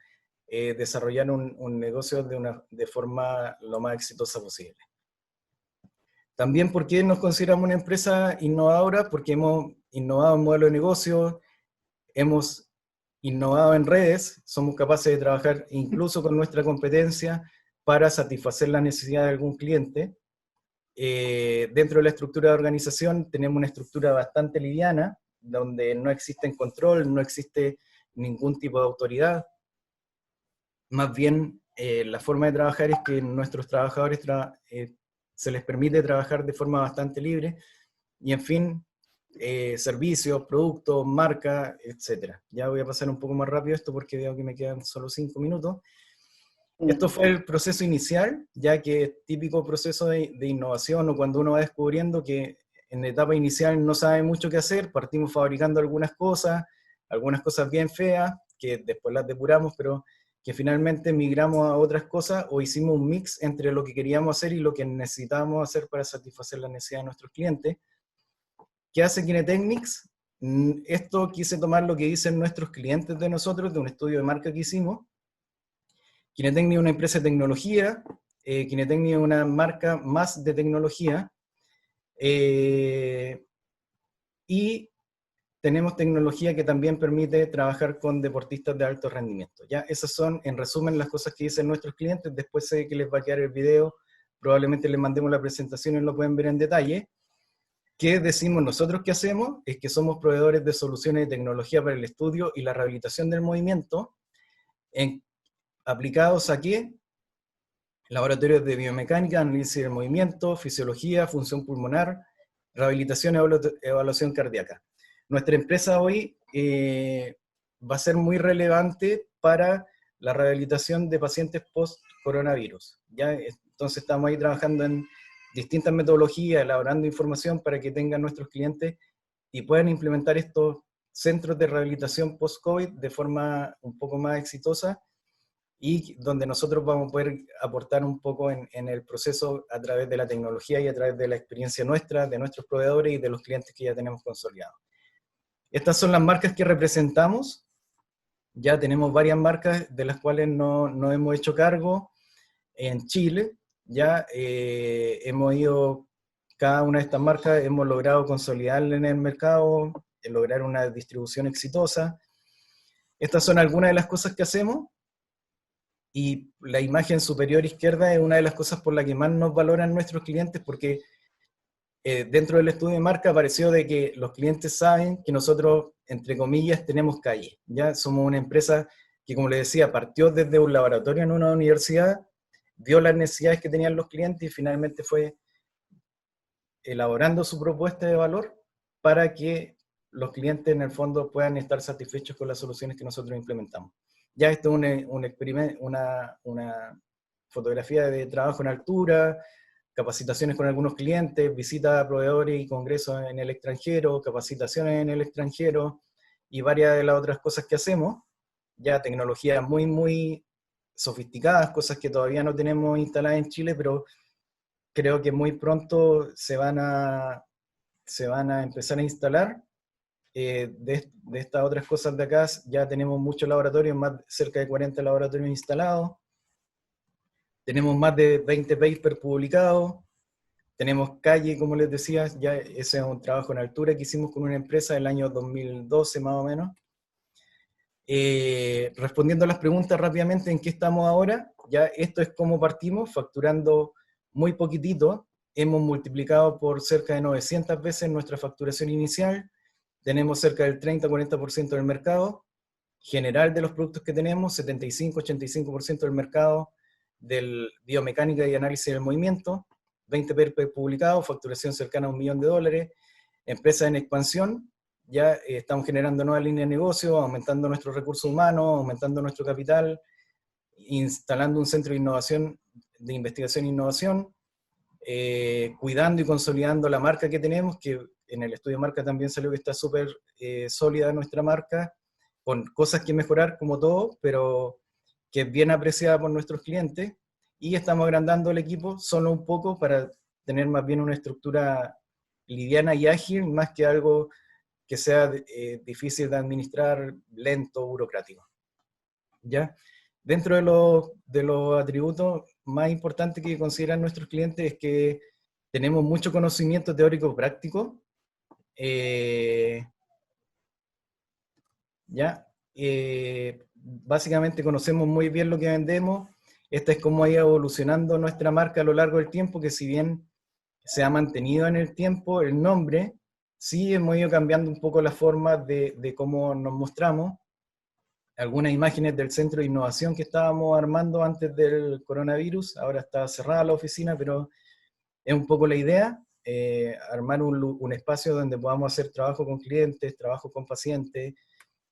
desarrollar un negocio de forma lo más exitosa posible. También, ¿por qué nos consideramos una empresa innovadora? Porque hemos innovado en modelo de negocio, hemos innovado en redes, somos capaces de trabajar incluso con nuestra competencia para satisfacer la necesidad de algún cliente. Dentro de la estructura de organización tenemos una estructura bastante liviana, donde no existe control, no existe ningún tipo de autoridad. Más bien, la forma de trabajar es que nuestros trabajadores se les permite trabajar de forma bastante libre, y en fin, servicios, productos, marca, etc. Ya voy a pasar un poco más rápido esto porque veo que me quedan solo 5 minutos. Esto fue el proceso inicial, ya que es típico proceso de innovación, o cuando uno va descubriendo que en la etapa inicial no sabe mucho qué hacer, partimos fabricando algunas cosas bien feas, que después las depuramos, pero que finalmente migramos a otras cosas, o hicimos un mix entre lo que queríamos hacer y lo que necesitábamos hacer para satisfacer la necesidad de nuestros clientes. ¿Qué hace Kinetechnics? Esto quise tomar lo que dicen nuestros clientes de nosotros, de un estudio de marca que hicimos. Kinetechnics es una empresa de tecnología, Kinetechnics es una marca más de tecnología, y tenemos tecnología que también permite trabajar con deportistas de alto rendimiento. ¿Ya? Esas son, en resumen, las cosas que dicen nuestros clientes. Después sé que les va a quedar el video, probablemente les mandemos la presentación y lo pueden ver en detalle. ¿Qué decimos nosotros que hacemos? Es que somos proveedores de soluciones de tecnología para el estudio y la rehabilitación del movimiento, aplicados a ¿qué? Laboratorios de biomecánica, análisis del movimiento, fisiología, función pulmonar, rehabilitación y evaluación cardíaca. Nuestra empresa hoy va a ser muy relevante para la rehabilitación de pacientes post-coronavirus. ¿Ya? Entonces estamos ahí trabajando en distintas metodologías, elaborando información para que tengan nuestros clientes y puedan implementar estos centros de rehabilitación post-COVID de forma un poco más exitosa, y donde nosotros vamos a poder aportar un poco en el proceso a través de la tecnología y a través de la experiencia nuestra, de nuestros proveedores y de los clientes que ya tenemos consolidados. Estas son las marcas que representamos. Ya tenemos varias marcas de las cuales no hemos hecho cargo en Chile. Ya hemos ido, cada una de estas marcas hemos logrado consolidarla en el mercado, lograr una distribución exitosa. Estas son algunas de las cosas que hacemos. Y la imagen superior izquierda es una de las cosas por las que más nos valoran nuestros clientes, porque dentro del estudio de marca apareció de que los clientes saben que nosotros, entre comillas, tenemos calle. Ya somos una empresa que, como les decía, partió desde un laboratorio en una universidad, vio las necesidades que tenían los clientes y finalmente fue elaborando su propuesta de valor para que los clientes en el fondo puedan estar satisfechos con las soluciones que nosotros implementamos. Ya esto es un experimento, una fotografía de trabajo en altura, capacitaciones con algunos clientes, visitas a proveedores y congresos en el extranjero, capacitaciones en el extranjero y varias de las otras cosas que hacemos. Ya tecnologías muy, muy sofisticadas, cosas que todavía no tenemos instaladas en Chile, pero creo que muy pronto se van a empezar a instalar. De estas otras cosas de acá ya tenemos muchos laboratorios, cerca de 40 laboratorios instalados, tenemos más de 20 papers publicados, tenemos calle, como les decía, ya ese es un trabajo en altura que hicimos con una empresa el año 2012 más o menos. Respondiendo a las preguntas rápidamente, ¿en qué estamos ahora? Ya esto es cómo partimos, facturando muy poquitito, hemos multiplicado por cerca de 900 veces nuestra facturación inicial, tenemos cerca del 30-40% del mercado general de los productos que tenemos, 75-85% del mercado del biomecánica y análisis del movimiento, 20 papers publicados, facturación cercana a $1 millón, empresa en expansión, ya estamos generando nuevas líneas de negocio, aumentando nuestros recursos humanos, aumentando nuestro capital, instalando un centro de innovación, de investigación e innovación, cuidando y consolidando la marca que tenemos, que en el estudio de marca también salió que está súper sólida nuestra marca, con cosas que mejorar como todo, pero que es bien apreciada por nuestros clientes, y estamos agrandando el equipo solo un poco para tener más bien una estructura liviana y ágil, más que algo que sea difícil de administrar, lento, burocrático. ¿Ya? Dentro de los atributos más importantes que consideran nuestros clientes es que tenemos mucho conocimiento teórico práctico. Básicamente conocemos muy bien lo que vendemos, Esta es cómo ha ido evolucionando nuestra marca a lo largo del tiempo, que si bien se ha mantenido en el tiempo el nombre, sí hemos ido cambiando un poco la forma de cómo nos mostramos. Algunas imágenes del centro de innovación que estábamos armando antes del coronavirus, ahora está cerrada la oficina, pero es un poco la idea, armar un espacio donde podamos hacer trabajo con clientes, trabajo con pacientes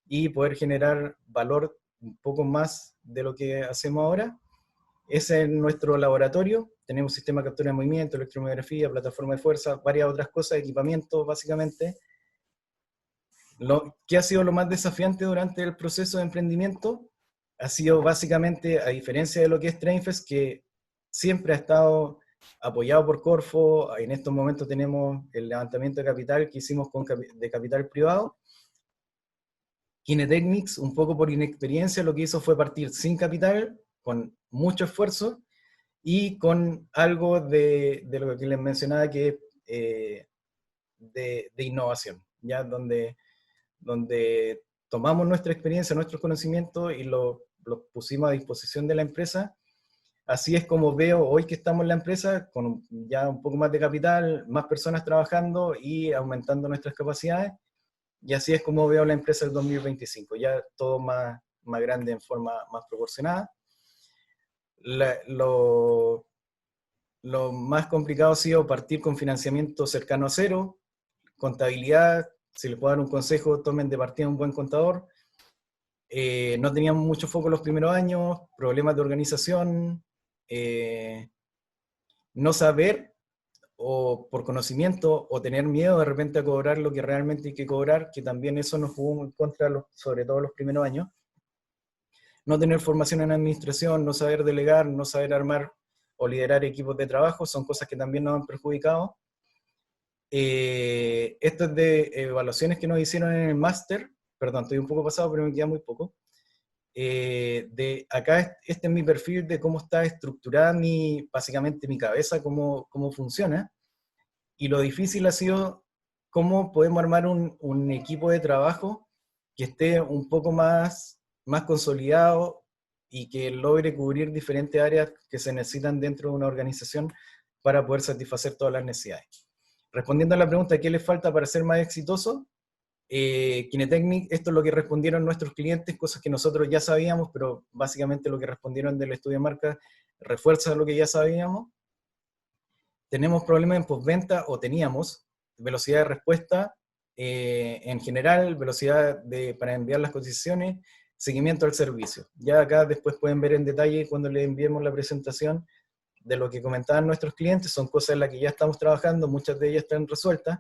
y poder generar valor un poco más de lo que hacemos ahora. Ese es nuestro laboratorio, tenemos sistema de captura de movimiento, electromiografía, plataforma de fuerza, varias otras cosas, equipamiento básicamente. ¿Qué ha sido lo más desafiante durante el proceso de emprendimiento? Ha sido básicamente, a diferencia de lo que es Trainfest, que siempre ha estado apoyado por Corfo. En estos momentos tenemos el levantamiento de capital que hicimos de capital privado. Kinetechnics, un poco por inexperiencia, lo que hizo fue partir sin capital, con mucho esfuerzo, y con algo de lo que les mencionaba, que es de innovación, ¿ya? Donde tomamos nuestra experiencia, nuestros conocimientos y los pusimos a disposición de la empresa. Así es como veo hoy que estamos en la empresa, con ya un poco más de capital, más personas trabajando y aumentando nuestras capacidades. Y así es como veo la empresa el 2025, ya todo más grande en forma más proporcionada. Lo más complicado ha sido partir con financiamiento cercano a cero, contabilidad. Si les puedo dar un consejo, tomen de partida un buen contador. No teníamos mucho foco los primeros años, problemas de organización, no saber o por conocimiento o tener miedo de repente a cobrar lo que realmente hay que cobrar, que también eso nos jugó en contra, sobre todo los primeros años. No tener formación en administración, no saber delegar, no saber armar o liderar equipos de trabajo, son cosas que también nos han perjudicado. Esto es de evaluaciones que nos hicieron en el máster, perdón, estoy un poco pasado, pero me queda muy poco. De acá, este es mi perfil de cómo está estructurada básicamente mi cabeza, cómo funciona. Y lo difícil ha sido cómo podemos armar un equipo de trabajo que esté un poco más consolidado y que logre cubrir diferentes áreas que se necesitan dentro de una organización para poder satisfacer todas las necesidades. Respondiendo a la pregunta, ¿qué les falta para ser más exitoso? Kinetechnic, esto es lo que respondieron nuestros clientes, cosas que nosotros ya sabíamos, pero básicamente lo que respondieron del estudio de marca refuerza lo que ya sabíamos. Tenemos problemas en postventa, o teníamos, velocidad de respuesta, en general, velocidad para enviar las cotizaciones, seguimiento al servicio. Ya acá después pueden ver en detalle cuando les enviemos la presentación de lo que comentaban nuestros clientes, son cosas en las que ya estamos trabajando, muchas de ellas están resueltas.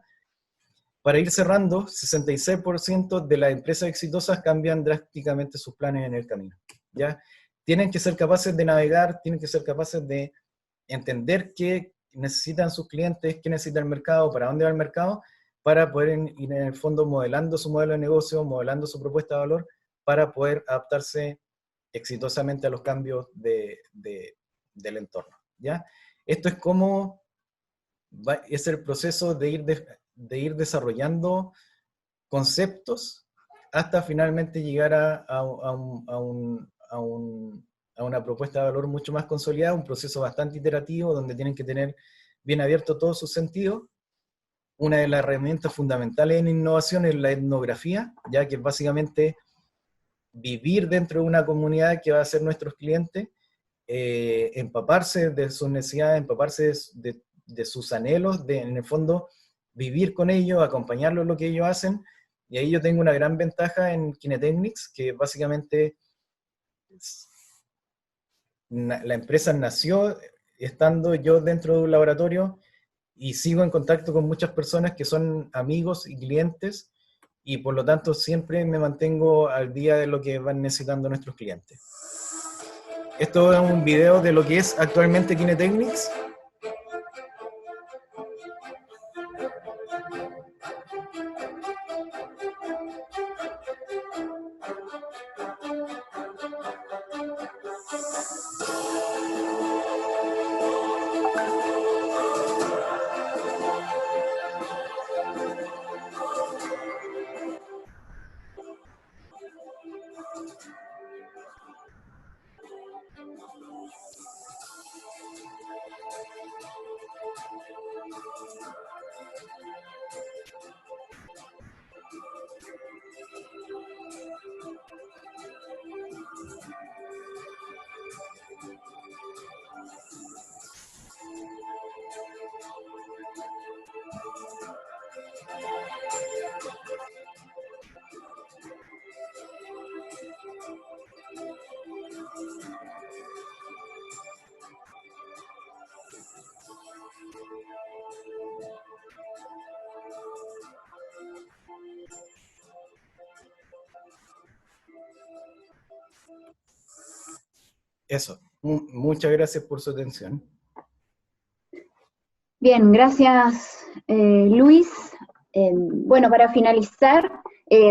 Para ir cerrando, 66% de las empresas exitosas cambian drásticamente sus planes en el camino, ¿ya? Tienen que ser capaces de navegar, tienen que ser capaces de entender qué necesitan sus clientes, qué necesita el mercado, para dónde va el mercado, para poder ir en el fondo modelando su modelo de negocio, modelando su propuesta de valor, para poder adaptarse exitosamente a los cambios del entorno, ¿ya? Esto es como es el proceso de ir desarrollando conceptos hasta finalmente llegar a una propuesta de valor mucho más consolidada, un proceso bastante iterativo donde tienen que tener bien abierto todos sus sentidos. Una de las herramientas fundamentales en innovación es la etnografía, ya que es básicamente vivir dentro de una comunidad que va a ser nuestros clientes, empaparse de sus necesidades, empaparse de sus anhelos, en el fondo vivir con ellos, acompañarlos en lo que ellos hacen. Y ahí yo tengo una gran ventaja en Kinetechnics, que básicamente la empresa nació estando yo dentro de un laboratorio y sigo en contacto con muchas personas que son amigos y clientes, y por lo tanto siempre me mantengo al día de lo que van necesitando nuestros clientes. Esto es un video de lo que es actualmente Kinetechnics. Eso. Muchas gracias por su atención. Bien, gracias Luis. Bueno, para finalizar,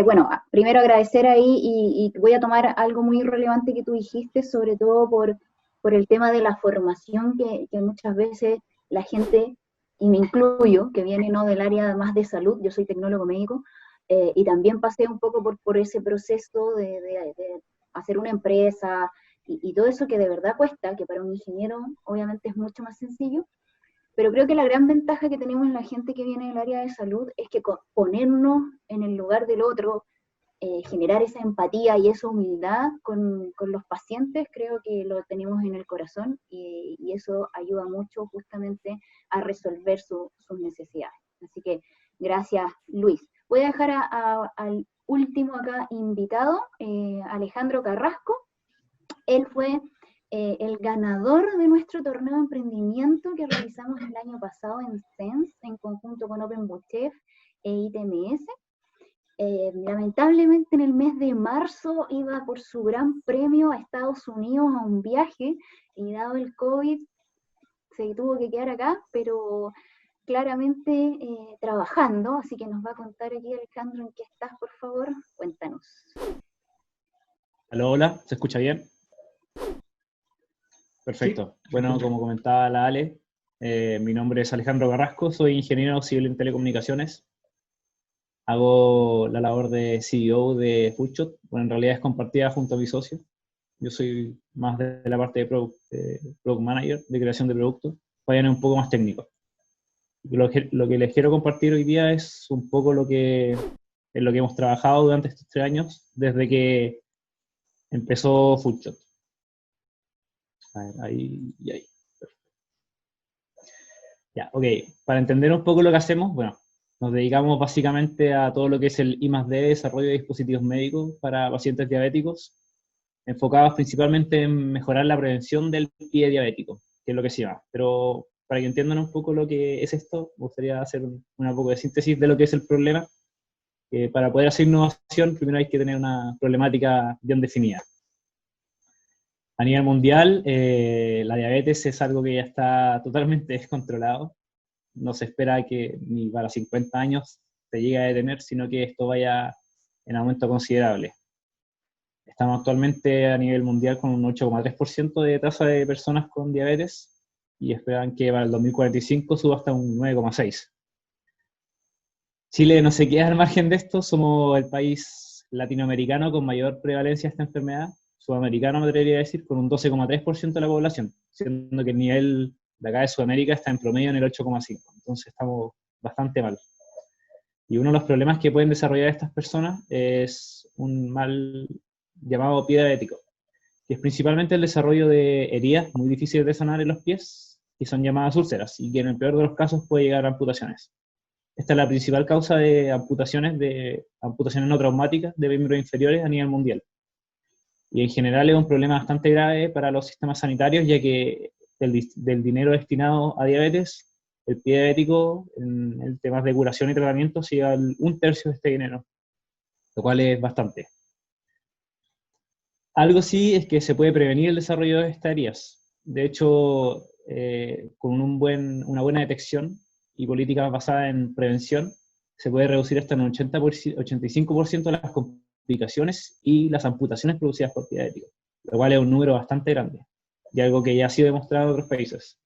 bueno, primero agradecer ahí y voy a tomar algo muy relevante que tú dijiste, sobre todo por el tema de la formación que muchas veces la gente, y me incluyo, que viene no del área más de salud, yo soy tecnólogo médico, y también pasé un poco por ese proceso de hacer una empresa y todo eso que de verdad cuesta, que para un ingeniero obviamente es mucho más sencillo, pero creo que la gran ventaja que tenemos en la gente que viene del área de salud es que ponernos en el lugar del otro, generar esa empatía y esa humildad con los pacientes, creo que lo tenemos en el corazón y eso ayuda mucho justamente a resolver sus necesidades. Así que gracias, Luis. Voy a dejar al último acá invitado, Alejandro Carrasco. Él fue el ganador de nuestro torneo de emprendimiento que realizamos el año pasado en SENS, en conjunto con OpenBookChef e ITMS. Lamentablemente en el mes de marzo iba por su gran premio a Estados Unidos a un viaje, y dado el COVID se tuvo que quedar acá, pero claramente trabajando, así que nos va a contar aquí Alejandro en qué estás, por favor, cuéntanos. Hola, hola, ¿se escucha bien? Perfecto. Sí. Bueno, como comentaba la Ale, mi nombre es Alejandro Carrasco, soy ingeniero civil en telecomunicaciones. Hago la labor de CEO de Foodshot. Bueno, en realidad es compartida junto a mi socio. Yo soy más de la parte de product manager, de creación de productos. Vayan un poco más técnico. Lo que les quiero compartir hoy día es un poco en lo que hemos trabajado durante estos 3 años, desde que empezó Foodshot. A ver, ahí y ahí. Ya, ok. Para entender un poco lo que hacemos, bueno, nos dedicamos básicamente a todo lo que es el I+D, desarrollo de dispositivos médicos para pacientes diabéticos, enfocados principalmente en mejorar la prevención del pie diabético, que es lo que se llama. Pero para que entiendan un poco lo que es esto, me gustaría hacer una poco de síntesis de lo que es el problema. Para poder hacer innovación, primero hay que tener una problemática bien definida. A nivel mundial, la diabetes es algo que ya está totalmente descontrolado. No se espera que ni para 50 años se llegue a detener, sino que esto vaya en aumento considerable. Estamos actualmente a nivel mundial con un 8,3% de tasa de personas con diabetes y esperan que para el 2045 suba hasta un 9,6%. Chile no se queda al margen de esto, somos el país latinoamericano con mayor prevalencia de esta enfermedad, sudamericano me atrevería a decir, con un 12,3% de la población, siendo que el nivel de acá de Sudamérica está en promedio en el 8,5%, entonces estamos bastante mal. Y uno de los problemas que pueden desarrollar estas personas es un mal llamado pie diabético, que es principalmente el desarrollo de heridas muy difíciles de sanar en los pies, que son llamadas úlceras, y que en el peor de los casos puede llegar a amputaciones. Esta es la principal causa de amputaciones no traumáticas de miembros inferiores a nivel mundial. Y en general es un problema bastante grave para los sistemas sanitarios, ya que del dinero destinado a diabetes, el pie diabético, en el tema de curación y tratamiento, se lleva 1/3 de este dinero, lo cual es bastante. Algo sí es que se puede prevenir el desarrollo de estas heridas. De hecho, con una buena detección y políticas basadas en prevención, se puede reducir hasta un 85% de las complicaciones y las amputaciones producidas por pie diabético, lo cual es un número bastante grande, y algo que ya ha sido demostrado en otros países.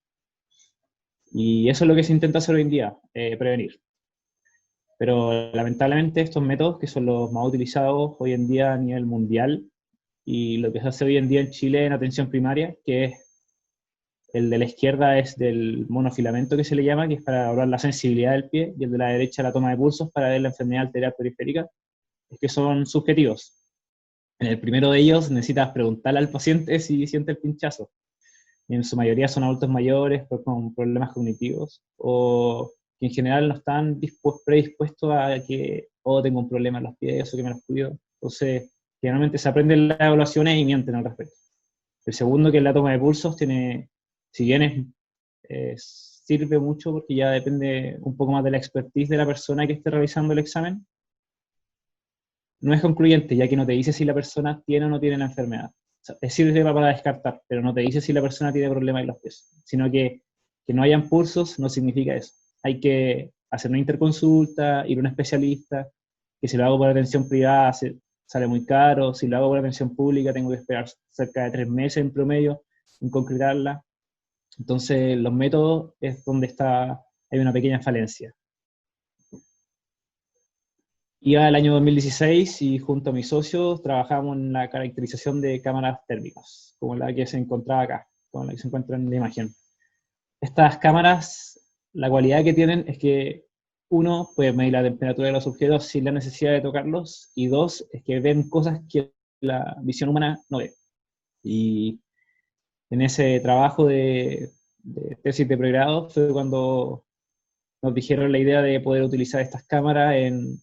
Y eso es lo que se intenta hacer hoy en día, prevenir. Pero lamentablemente estos métodos, que son los más utilizados hoy en día a nivel mundial, y lo que se hace hoy en día en Chile en atención primaria, que es el de la izquierda es del monofilamento que se le llama, que es para evaluar la sensibilidad del pie, y el de la derecha la toma de pulsos para ver la enfermedad arterial periférica, es que son subjetivos. En el primero de ellos necesitas preguntarle al paciente si siente el pinchazo. Y en su mayoría son adultos mayores con problemas cognitivos, o que en general no están predispuestos a que, tengo un problema en los pies, o que me los cuido. Entonces, generalmente se aprenden las evaluaciones y mienten al respecto. El segundo, que es la toma de pulsos, si bien sirve mucho porque ya depende un poco más de la expertise de la persona que esté realizando el examen, no es concluyente, ya que no te dice si la persona tiene o no tiene la enfermedad. sirve para descartar, pero no te dice si la persona tiene problemas en los pies, sino que no hayan pulsos no significa eso. Hay que hacer una interconsulta, ir a un especialista, que si lo hago por atención privada sale muy caro, si lo hago por atención pública tengo que esperar cerca de 3 meses en promedio en concretarla. Entonces, los métodos es donde hay una pequeña falencia. Iba el año 2016 y junto a mis socios trabajamos en la caracterización de cámaras térmicas, como la que se encontraba acá, como la que se encuentra en la imagen. Estas cámaras, la cualidad que tienen es que, uno, puede medir la temperatura de los objetos sin la necesidad de tocarlos, y dos, es que ven cosas que la visión humana no ve. Y en ese trabajo de tesis de pregrado fue cuando nos dijeron la idea de poder utilizar estas cámaras en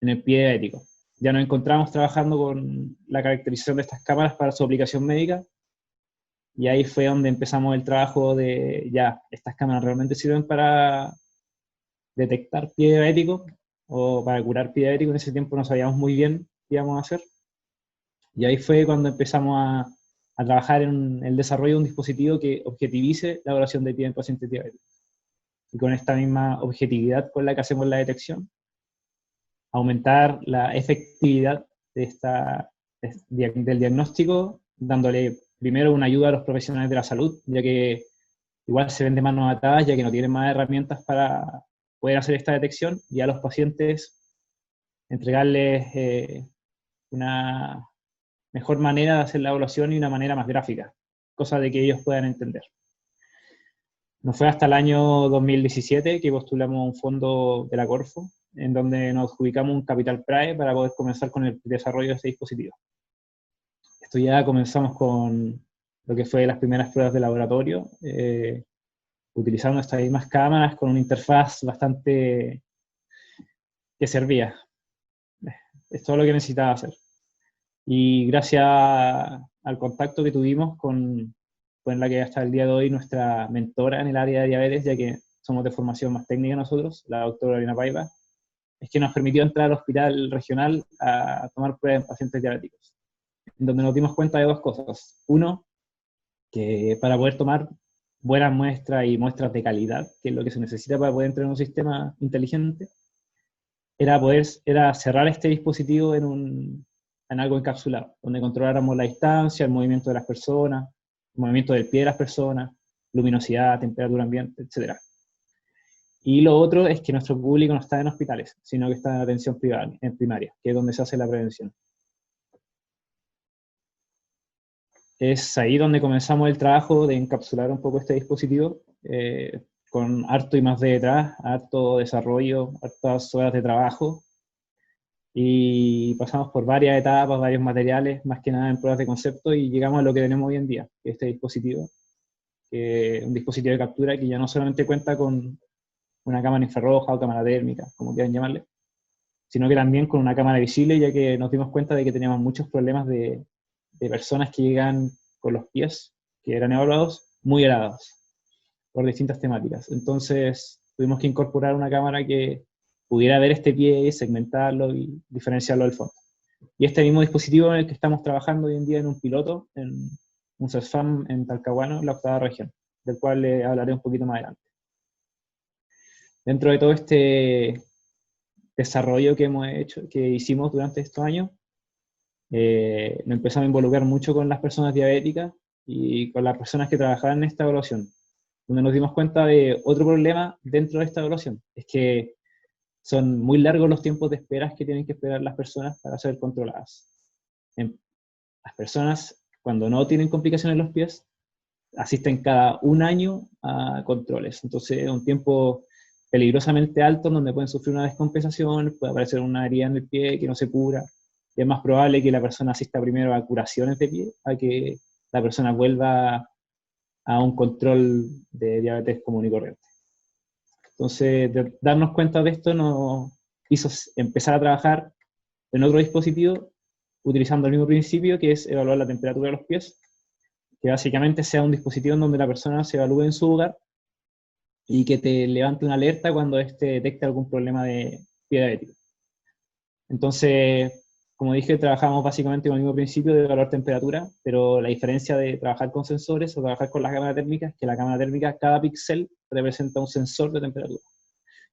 el pie diabético. Ya nos encontramos trabajando con la caracterización de estas cámaras para su aplicación médica, y ahí fue donde empezamos el trabajo de, ya, estas cámaras realmente sirven para detectar pie diabético, o para curar pie diabético. En ese tiempo no sabíamos muy bien qué íbamos a hacer, y ahí fue cuando empezamos a trabajar en el desarrollo de un dispositivo que objetivice la evaluación de pie en pacientes diabéticos. Y con esta misma objetividad con la que hacemos la detección, aumentar la efectividad del diagnóstico, dándole primero una ayuda a los profesionales de la salud, ya que igual se ven de manos atadas, ya que no tienen más herramientas para poder hacer esta detección, y a los pacientes entregarles una mejor manera de hacer la evaluación y una manera más gráfica, cosa de que ellos puedan entender. No fue hasta el año 2017 que postulamos un fondo de la Corfo, en donde nos adjudicamos un capital PRAE para poder comenzar con el desarrollo de este dispositivo. Esto ya comenzamos con lo que fue las primeras pruebas de laboratorio, utilizando estas mismas cámaras con una interfaz bastante que servía. Es todo lo que necesitaba hacer. Y gracias al contacto que tuvimos con la que hasta el día de hoy nuestra mentora en el área de diabetes, ya que somos de formación más técnica nosotros, la doctora Elena Paiva, es que nos permitió entrar al hospital regional a tomar pruebas en pacientes diabéticos, donde nos dimos cuenta de dos cosas. Uno, que para poder tomar buenas muestras y muestras de calidad, que es lo que se necesita para poder entrar en un sistema inteligente, era cerrar este dispositivo en algo encapsulado, donde controláramos la distancia, el movimiento de las personas, el movimiento del pie de las personas, luminosidad, temperatura ambiente, etc. Y lo otro es que nuestro público no está en hospitales, sino que está en atención primaria, que es donde se hace la prevención. Es ahí donde comenzamos el trabajo de encapsular un poco este dispositivo, con harto I+D detrás, harto desarrollo, hartas horas de trabajo, y pasamos por varias etapas, varios materiales, más que nada en pruebas de concepto, y llegamos a lo que tenemos hoy en día, que es este dispositivo, un dispositivo de captura que ya no solamente cuenta con una cámara infrarroja o cámara térmica, como quieran llamarle, sino que también con una cámara visible, ya que nos dimos cuenta de que teníamos muchos problemas de personas que llegan con los pies, que eran evaluados, muy helados, por distintas temáticas. Entonces tuvimos que incorporar una cámara que pudiera ver este pie, segmentarlo y diferenciarlo del fondo. Y este mismo dispositivo en el que estamos trabajando hoy en día en un piloto, en un CESFAM en Talcahuano, la 8ª región, del cual le hablaré un poquito más adelante. Dentro de todo este desarrollo que hicimos durante estos años, nos empezamos a involucrar mucho con las personas diabéticas y con las personas que trabajaban en esta evaluación, donde nos dimos cuenta de otro problema dentro de esta evaluación, es que son muy largos los tiempos de espera que tienen que esperar las personas para ser controladas. Las personas, cuando no tienen complicaciones en los pies, asisten cada un año a controles, entonces es un tiempo peligrosamente alto donde pueden sufrir una descompensación, puede aparecer una herida en el pie que no se cura, y es más probable que la persona asista primero a curaciones de pie, a que la persona vuelva a un control de diabetes común y corriente. Entonces, darnos cuenta de esto nos hizo empezar a trabajar en otro dispositivo, utilizando el mismo principio, que es evaluar la temperatura de los pies, que básicamente sea un dispositivo en donde la persona se evalúe en su hogar y que te levante una alerta cuando detecte algún problema de pie diabético. Entonces, como dije, trabajamos básicamente con el mismo principio de evaluar temperatura, pero la diferencia de trabajar con sensores o trabajar con la cámara térmica es que la cámara térmica, cada píxel representa un sensor de temperatura,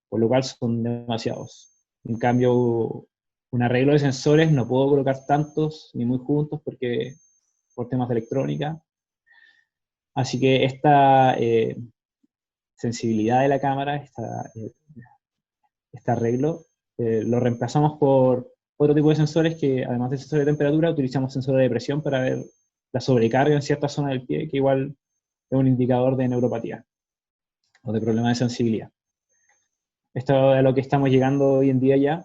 por lo cual son demasiados. En cambio, un arreglo de sensores no puedo colocar tantos ni muy juntos porque por temas de electrónica. Así que esta sensibilidad de la cámara, este arreglo, lo reemplazamos por otro tipo de sensores que, además de sensores de temperatura, utilizamos sensores de presión para ver la sobrecarga en cierta zona del pie, que igual es un indicador de neuropatía o de problema de sensibilidad. Esto es a lo que estamos llegando hoy en día ya,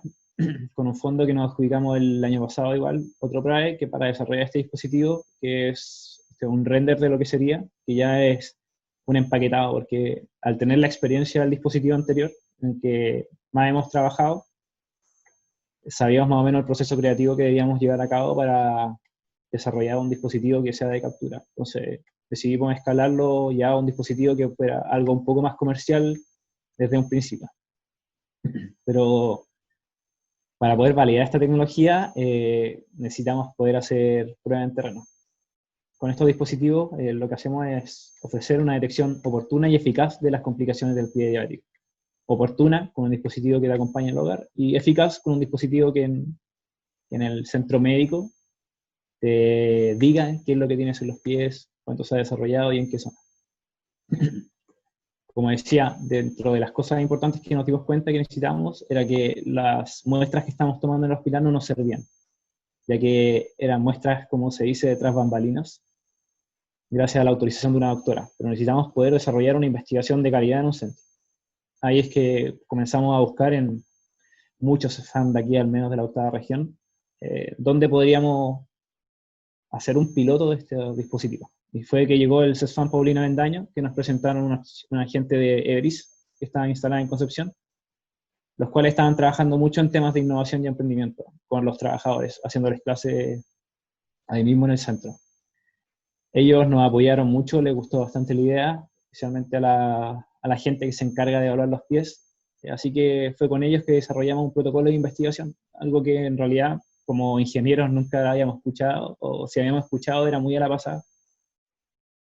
con un fondo que nos adjudicamos el año pasado igual, otro PRAE, que para desarrollar este dispositivo, que es un render de lo que sería, que ya es un empaquetado, porque al tener la experiencia del dispositivo anterior, en que más hemos trabajado, sabíamos más o menos el proceso creativo que debíamos llevar a cabo para desarrollar un dispositivo que sea de captura. Entonces decidimos escalarlo ya a un dispositivo que fuera algo un poco más comercial desde un principio. Pero para poder validar esta tecnología necesitamos poder hacer pruebas en terreno. Con estos dispositivos lo que hacemos es ofrecer una detección oportuna y eficaz de las complicaciones del pie diabético. Oportuna con un dispositivo que te acompaña en el hogar y eficaz con un dispositivo que en el centro médico te diga qué es lo que tienes en los pies, cuánto se ha desarrollado y en qué zona. Como decía, dentro de las cosas importantes que nos dimos cuenta que necesitábamos era que las muestras que estamos tomando en el hospital no nos servían, ya que eran muestras, como se dice, tras bambalinas, gracias a la autorización de una doctora, pero necesitamos poder desarrollar una investigación de calidad en un centro. Ahí es que comenzamos a buscar en muchos CESFAM de aquí, al menos de la octava región, dónde podríamos hacer un piloto de este dispositivo. Y fue que llegó el CESFAM Paulina Bendaño, que nos presentaron una gente de EBRIS, que estaba instalada en Concepción, los cuales estaban trabajando mucho en temas de innovación y emprendimiento con los trabajadores, haciéndoles clases ahí mismo en el centro. Ellos nos apoyaron mucho, les gustó bastante la idea, especialmente a la gente que se encarga de evaluar los pies, así que fue con ellos que desarrollamos un protocolo de investigación, algo que en realidad como ingenieros nunca habíamos escuchado, o si habíamos escuchado era muy a la pasada.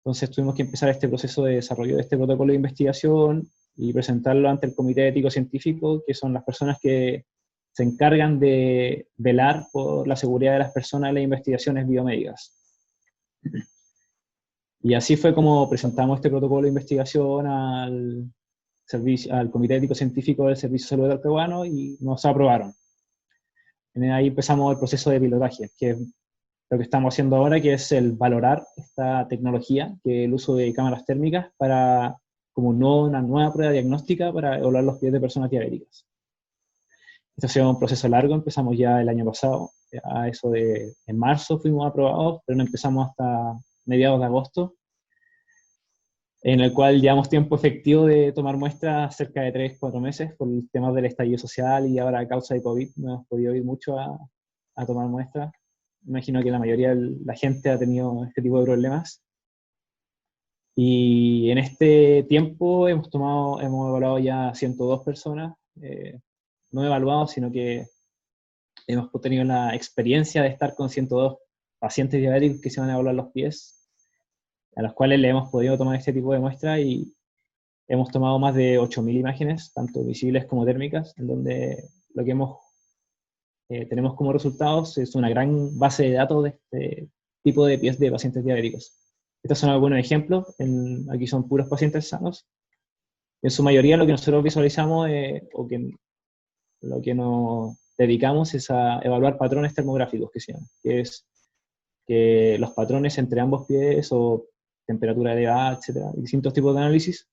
Entonces tuvimos que empezar este proceso de desarrollo de este protocolo de investigación y presentarlo ante el Comité Ético-Científico, que son las personas que se encargan de velar por la seguridad de las personas en las investigaciones biomédicas. Y así fue como presentamos este protocolo de investigación al Comité Ético-Científico del Servicio de Salud del Peruano y nos aprobaron. Ahí empezamos el proceso de pilotaje, que es lo que estamos haciendo ahora, que es el valorar esta tecnología, que es el uso de cámaras térmicas para, como una nueva prueba diagnóstica para evaluar los pies de personas diabéticas. Este ha sido un proceso largo, empezamos ya el año pasado, en marzo fuimos aprobados, pero no empezamos hasta mediados de agosto, en el cual llevamos tiempo efectivo de tomar muestras cerca de 3-4 meses por el tema del estallido social y ahora a causa de COVID no hemos podido ir mucho a tomar muestras. Imagino que la mayoría de la gente ha tenido este tipo de problemas. Y en este tiempo hemos evaluado ya 102 personas, no evaluados, sino que hemos tenido la experiencia de estar con 102 pacientes diabéticos que se van a evaluar los pies, a los cuales le hemos podido tomar este tipo de muestra y hemos tomado más de 8.000 imágenes, tanto visibles como térmicas, en donde lo que tenemos como resultados es una gran base de datos de este tipo de pies de pacientes diabéticos. Estos son algunos ejemplos, aquí son puros pacientes sanos. En su mayoría lo que nosotros visualizamos lo que nos dedicamos es a evaluar patrones termográficos, que es que los patrones entre ambos pies o temperatura elevada, etcétera, distintos tipos de análisis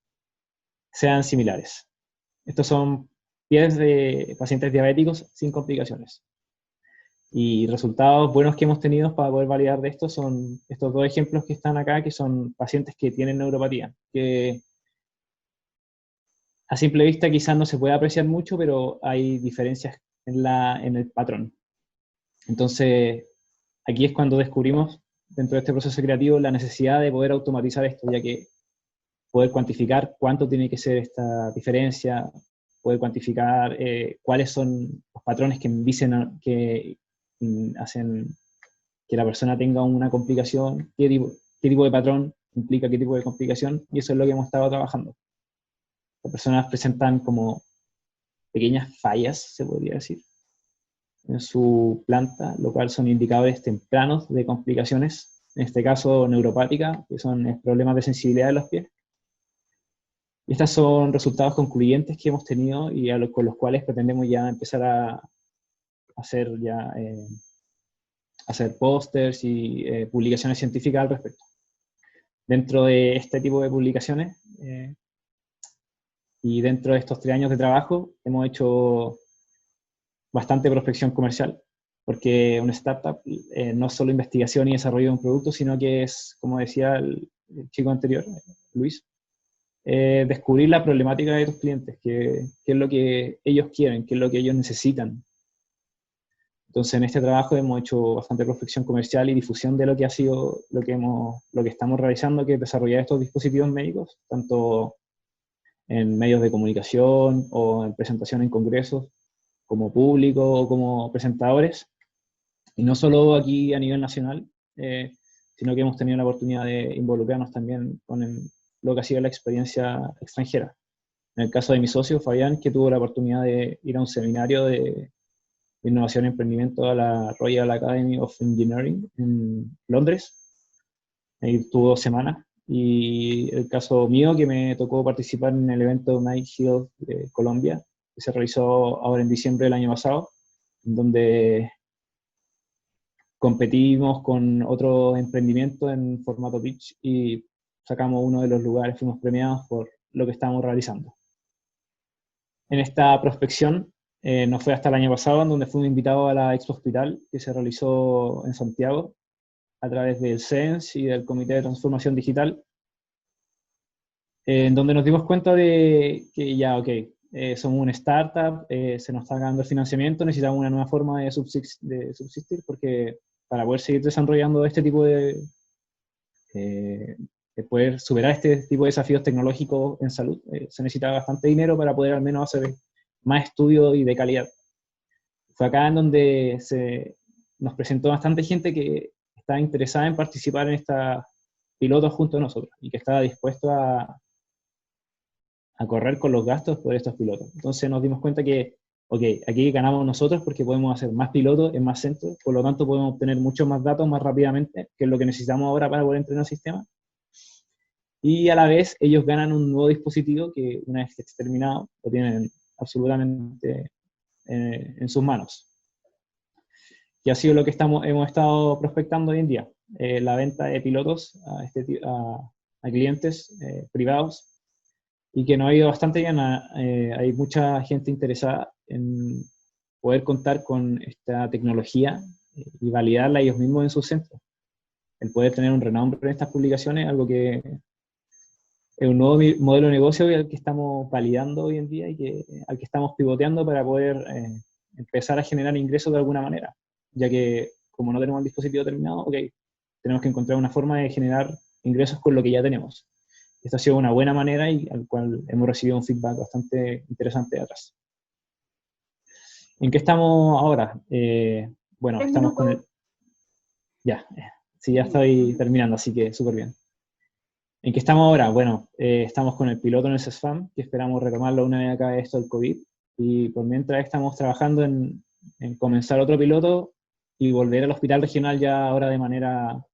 sean similares. Estos son pies de pacientes diabéticos sin complicaciones. Y resultados buenos que hemos tenido para poder validar de esto son estos dos ejemplos que están acá, que son pacientes que tienen neuropatía, que a simple vista quizás no se puede apreciar mucho, pero hay diferencias en el patrón. Entonces, aquí es cuando descubrimos, dentro de este proceso creativo, la necesidad de poder automatizar esto, ya que poder cuantificar cuánto tiene que ser esta diferencia, poder cuantificar cuáles son los patrones que dicen que hacen que la persona tenga una complicación, qué tipo de patrón implica qué tipo de complicación, y eso es lo que hemos estado trabajando. Las personas presentan como pequeñas fallas, se podría decir, en su planta, lo cual son indicadores tempranos de complicaciones, en este caso neuropática, que son problemas de sensibilidad de los pies. Y estos son resultados concluyentes que hemos tenido y con los cuales pretendemos ya empezar a hacer pósters y publicaciones científicas al respecto. Dentro de este tipo de publicaciones y dentro de estos 3 años de trabajo hemos hecho bastante prospección comercial, porque una startup no es solo investigación y desarrollo de un producto, sino que es, como decía el chico anterior, Luis, descubrir la problemática de tus clientes, qué es lo que ellos quieren, qué es lo que ellos necesitan. Entonces, en este trabajo hemos hecho bastante prospección comercial y difusión de lo que ha sido, lo que estamos realizando, que es desarrollar estos dispositivos médicos, tanto en medios de comunicación o en presentación en congresos, como público o como presentadores, y no solo aquí a nivel nacional, sino que hemos tenido la oportunidad de involucrarnos también con lo que ha sido la experiencia extranjera. En el caso de mi socio, Fabián, que tuvo la oportunidad de ir a un seminario de innovación y emprendimiento a la Royal Academy of Engineering en Londres, ahí estuvo 2 semanas, y el caso mío, que me tocó participar en el evento Night Hill de Colombia, que se realizó ahora en diciembre del año pasado, donde competimos con otro emprendimiento en formato pitch y sacamos uno de los lugares, fuimos premiados por lo que estábamos realizando. En esta prospección no fue hasta el año pasado, en donde fuimos invitados a la Expo Hospital, que se realizó en Santiago, a través del CENS y del Comité de Transformación Digital, en donde nos dimos cuenta de que ya, somos una startup, se nos está acabando el financiamiento, necesitamos una nueva forma de subsistir, porque para poder seguir desarrollando este tipo de poder superar este tipo de desafíos tecnológicos en salud, se necesita bastante dinero para poder al menos hacer más estudios y de calidad. Fue acá en donde nos presentó bastante gente que estaba interesada en participar en esta pilotos junto a nosotros y que estaba dispuesto a correr con los gastos por estos pilotos. Entonces nos dimos cuenta que, aquí ganamos nosotros porque podemos hacer más pilotos en más centros, por lo tanto podemos obtener muchos más datos más rápidamente, que es lo que necesitamos ahora para poder entrenar el sistema. Y a la vez ellos ganan un nuevo dispositivo que una vez que esté terminado lo tienen absolutamente en sus manos. Y ha sido lo que hemos estado prospectando hoy en día, la venta de pilotos a clientes privados, y que nos ha ido bastante bien. Hay mucha gente interesada en poder contar con esta tecnología y validarla ellos mismos en sus centros. El poder tener un renombre en estas publicaciones es algo que es un nuevo modelo de negocio al que estamos validando hoy en día y al que estamos pivoteando para poder empezar a generar ingresos de alguna manera, ya que como no tenemos el dispositivo terminado, tenemos que encontrar una forma de generar ingresos con lo que ya tenemos. Esta ha sido una buena manera y al cual hemos recibido un feedback bastante interesante de atrás. ¿En qué estamos ahora? Bueno, estamos con el... Ya estoy terminando, así que súper bien. ¿En qué estamos ahora? Bueno, estamos con el piloto en el CESFAM, que esperamos retomarlo una vez acabe esto del COVID, y por mientras estamos trabajando en comenzar otro piloto y volver al hospital regional ya ahora de manera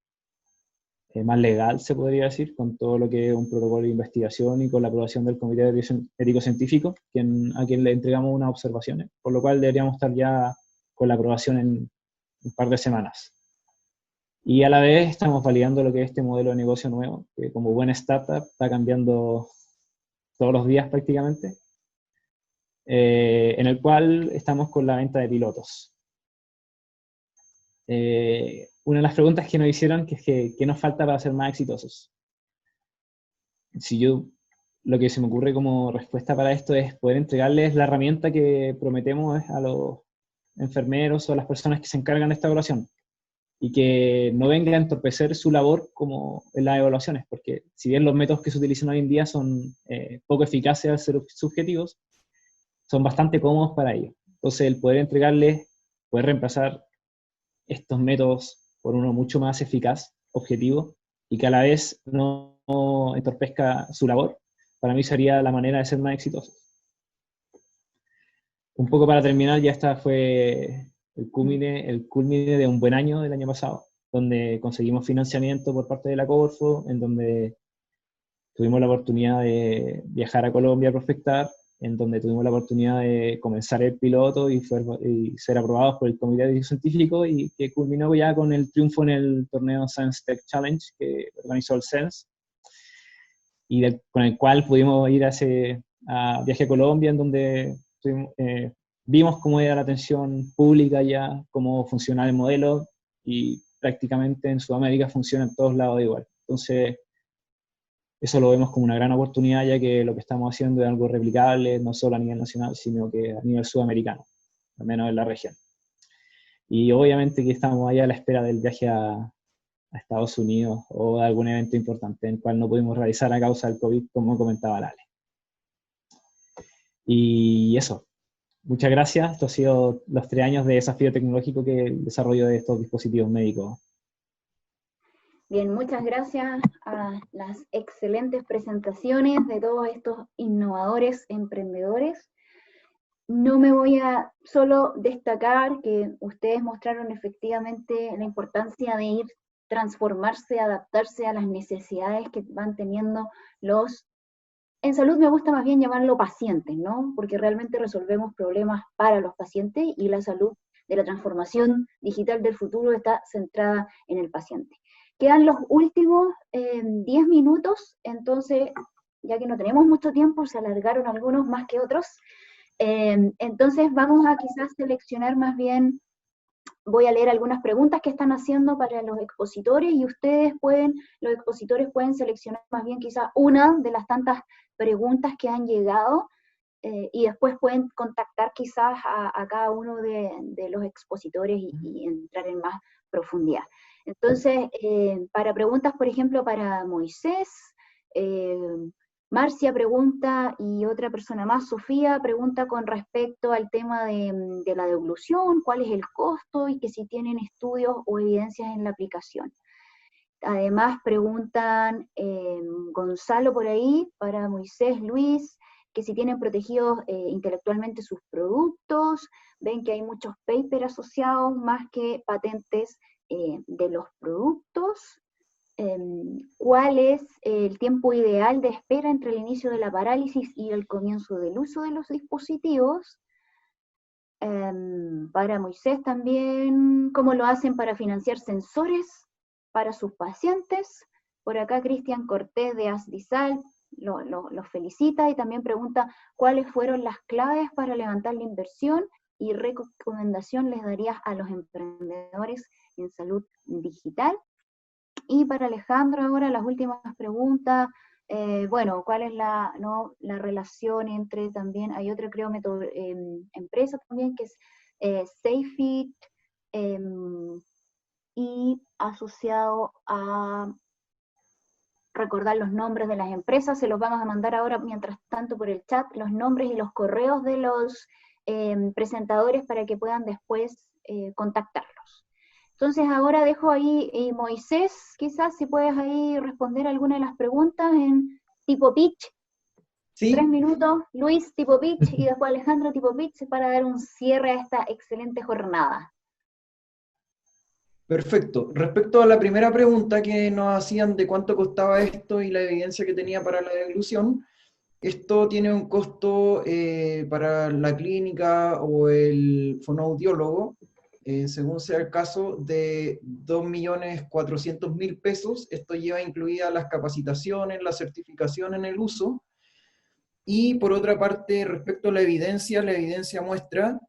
más legal, se podría decir, con todo lo que es un protocolo de investigación y con la aprobación del Comité Ético-Científico, a quien le entregamos unas observaciones, por lo cual deberíamos estar ya con la aprobación en un par de semanas. Y a la vez estamos validando lo que es este modelo de negocio nuevo, que como buena startup está cambiando todos los días prácticamente, en el cual estamos con la venta de pilotos. Una de las preguntas que nos hicieron que es ¿qué nos falta para ser más exitosos? Lo que se me ocurre como respuesta para esto es poder entregarles la herramienta que prometemos a los enfermeros o a las personas que se encargan de esta evaluación, y que no venga a entorpecer su labor como en las evaluaciones, porque si bien los métodos que se utilizan hoy en día son poco eficaces al ser subjetivos, son bastante cómodos para ellos. Entonces el poder entregarles, poder reemplazar estos métodos por uno mucho más eficaz, objetivo, y que a la vez no entorpezca su labor, para mí sería la manera de ser más exitoso. Un poco para terminar, ya esta fue el culmine de un buen año del año pasado, donde conseguimos financiamiento por parte de la Corfo, en donde tuvimos la oportunidad de viajar a Colombia a prospectar, en donde tuvimos la oportunidad de comenzar el piloto y ser aprobados por el Comité de Diseño Científico, y que culminó ya con el triunfo en el torneo Science Tech Challenge que organizó el CENS, y con el cual pudimos ir a viaje a Colombia, en donde vimos cómo era la atención pública ya, cómo funcionaba el modelo, y prácticamente en Sudamérica funciona en todos lados igual. Entonces, eso lo vemos como una gran oportunidad, ya que lo que estamos haciendo es algo replicable, no solo a nivel nacional, sino que a nivel sudamericano, al menos en la región. Y obviamente que estamos ahí a la espera del viaje a Estados Unidos o de algún evento importante, en el cual no pudimos realizar a causa del COVID, como comentaba Lale. Y eso. Muchas gracias. Esto ha sido los 3 años de desafío tecnológico que el desarrollo de estos dispositivos médicos. Bien, muchas gracias a las excelentes presentaciones de todos estos innovadores, emprendedores. No me voy a solo destacar que ustedes mostraron efectivamente la importancia de transformarse, adaptarse a las necesidades que van teniendo los... En salud me gusta más bien llamarlo pacientes, ¿no? Porque realmente resolvemos problemas para los pacientes, y la salud de la transformación digital del futuro está centrada en el paciente. Quedan los últimos 10 minutos, entonces, ya que no tenemos mucho tiempo, se alargaron algunos más que otros, entonces vamos a quizás seleccionar más bien, voy a leer algunas preguntas que están haciendo para los expositores, y los expositores pueden seleccionar más bien quizás una de las tantas preguntas que han llegado, y después pueden contactar quizás a cada uno de los expositores y entrar en más profundidad. Entonces, para preguntas, por ejemplo, para Moisés, Marcia pregunta, y otra persona más, Sofía, pregunta con respecto al tema de la devolución, cuál es el costo, y que si tienen estudios o evidencias en la aplicación. Además preguntan Gonzalo por ahí, para Moisés, Luis, que si tienen protegidos intelectualmente sus productos. Ven que hay muchos papers asociados más que patentes de los productos. ¿Cuál es el tiempo ideal de espera entre el inicio de la parálisis y el comienzo del uso de los dispositivos? Para Moisés también, ¿cómo lo hacen para financiar sensores para sus pacientes? Por acá Cristian Cortés de Asdisal los felicita, y también pregunta cuáles fueron las claves para levantar la inversión y recomendación les darías a los emprendedores en salud digital. Y para Alejandro ahora las últimas preguntas, bueno, ¿cuál es la relación entre también, hay otra creo empresa también que es SafeIt, y asociado a recordar los nombres de las empresas, se los vamos a mandar ahora mientras tanto por el chat, los nombres y los correos de los presentadores para que puedan después contactarlos. Entonces ahora dejo ahí, Moisés, quizás si puedes ahí responder alguna de las preguntas en tipo pitch. ¿Sí? 3 minutos, Luis tipo pitch, y después Alejandro tipo pitch, para dar un cierre a esta excelente jornada. Perfecto. Respecto a la primera pregunta que nos hacían de cuánto costaba esto y la evidencia que tenía para la devolución, esto tiene un costo para la clínica o el fonoaudiólogo, según sea el caso, de 2.400.000 pesos. Esto lleva incluidas las capacitaciones, la certificación en el uso. Y por otra parte, respecto a la evidencia muestra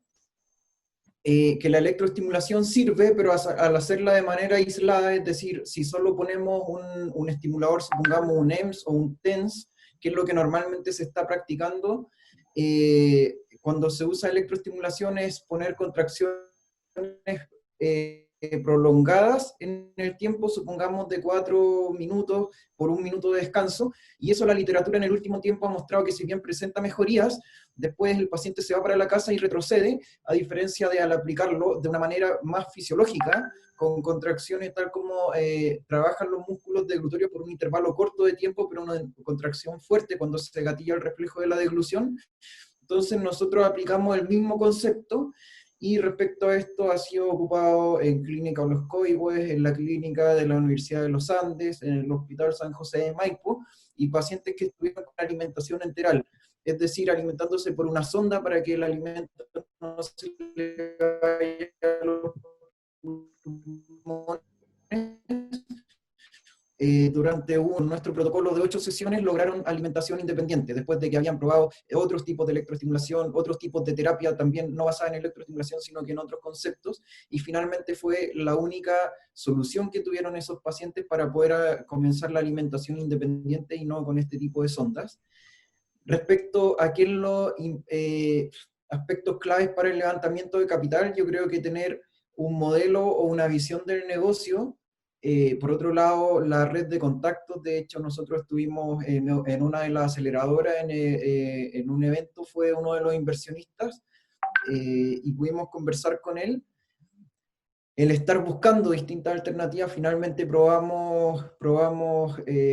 que la electroestimulación sirve, pero al hacerla de manera aislada, es decir, si solo ponemos un estimulador, supongamos un EMS o un TENS, que es lo que normalmente se está practicando, cuando se usa electroestimulación es poner contracciones prolongadas en el tiempo, supongamos de 4 minutos por 1 minuto de descanso, y eso la literatura en el último tiempo ha mostrado que si bien presenta mejorías, después el paciente se va para la casa y retrocede, a diferencia de al aplicarlo de una manera más fisiológica, con contracciones tal como trabajan los músculos deglutorios por un intervalo corto de tiempo, pero una contracción fuerte cuando se gatilla el reflejo de la deglución. Entonces nosotros aplicamos el mismo concepto, y respecto a esto ha sido ocupado en Clínica Los Coihues, en la Clínica de la Universidad de los Andes, en el Hospital San José de Maipo, y pacientes que estuvieron con alimentación enteral, es decir, alimentándose por una sonda para que el alimento no se le vaya a los pulmones. Durante nuestro protocolo de 8 sesiones lograron alimentación independiente, después de que habían probado otros tipos de electroestimulación, otros tipos de terapia, también no basada en electroestimulación, sino que en otros conceptos, y finalmente fue la única solución que tuvieron esos pacientes para poder comenzar la alimentación independiente y no con este tipo de sondas. Respecto a qué es los aspectos claves para el levantamiento de capital, yo creo que tener un modelo o una visión del negocio. Por otro lado, la red de contactos, de hecho nosotros estuvimos en una de las aceleradoras, en un evento, fue uno de los inversionistas, y pudimos conversar con él. El estar buscando distintas alternativas, finalmente probamos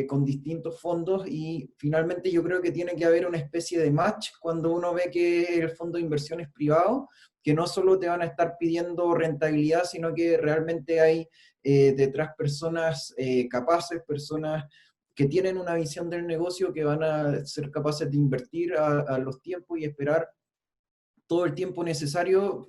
con distintos fondos, y finalmente yo creo que tiene que haber una especie de match cuando uno ve que el fondo de inversión es privado, que no solo te van a estar pidiendo rentabilidad, sino que realmente hay detrás personas capaces, personas que tienen una visión del negocio, que van a ser capaces de invertir a los tiempos y esperar todo el tiempo necesario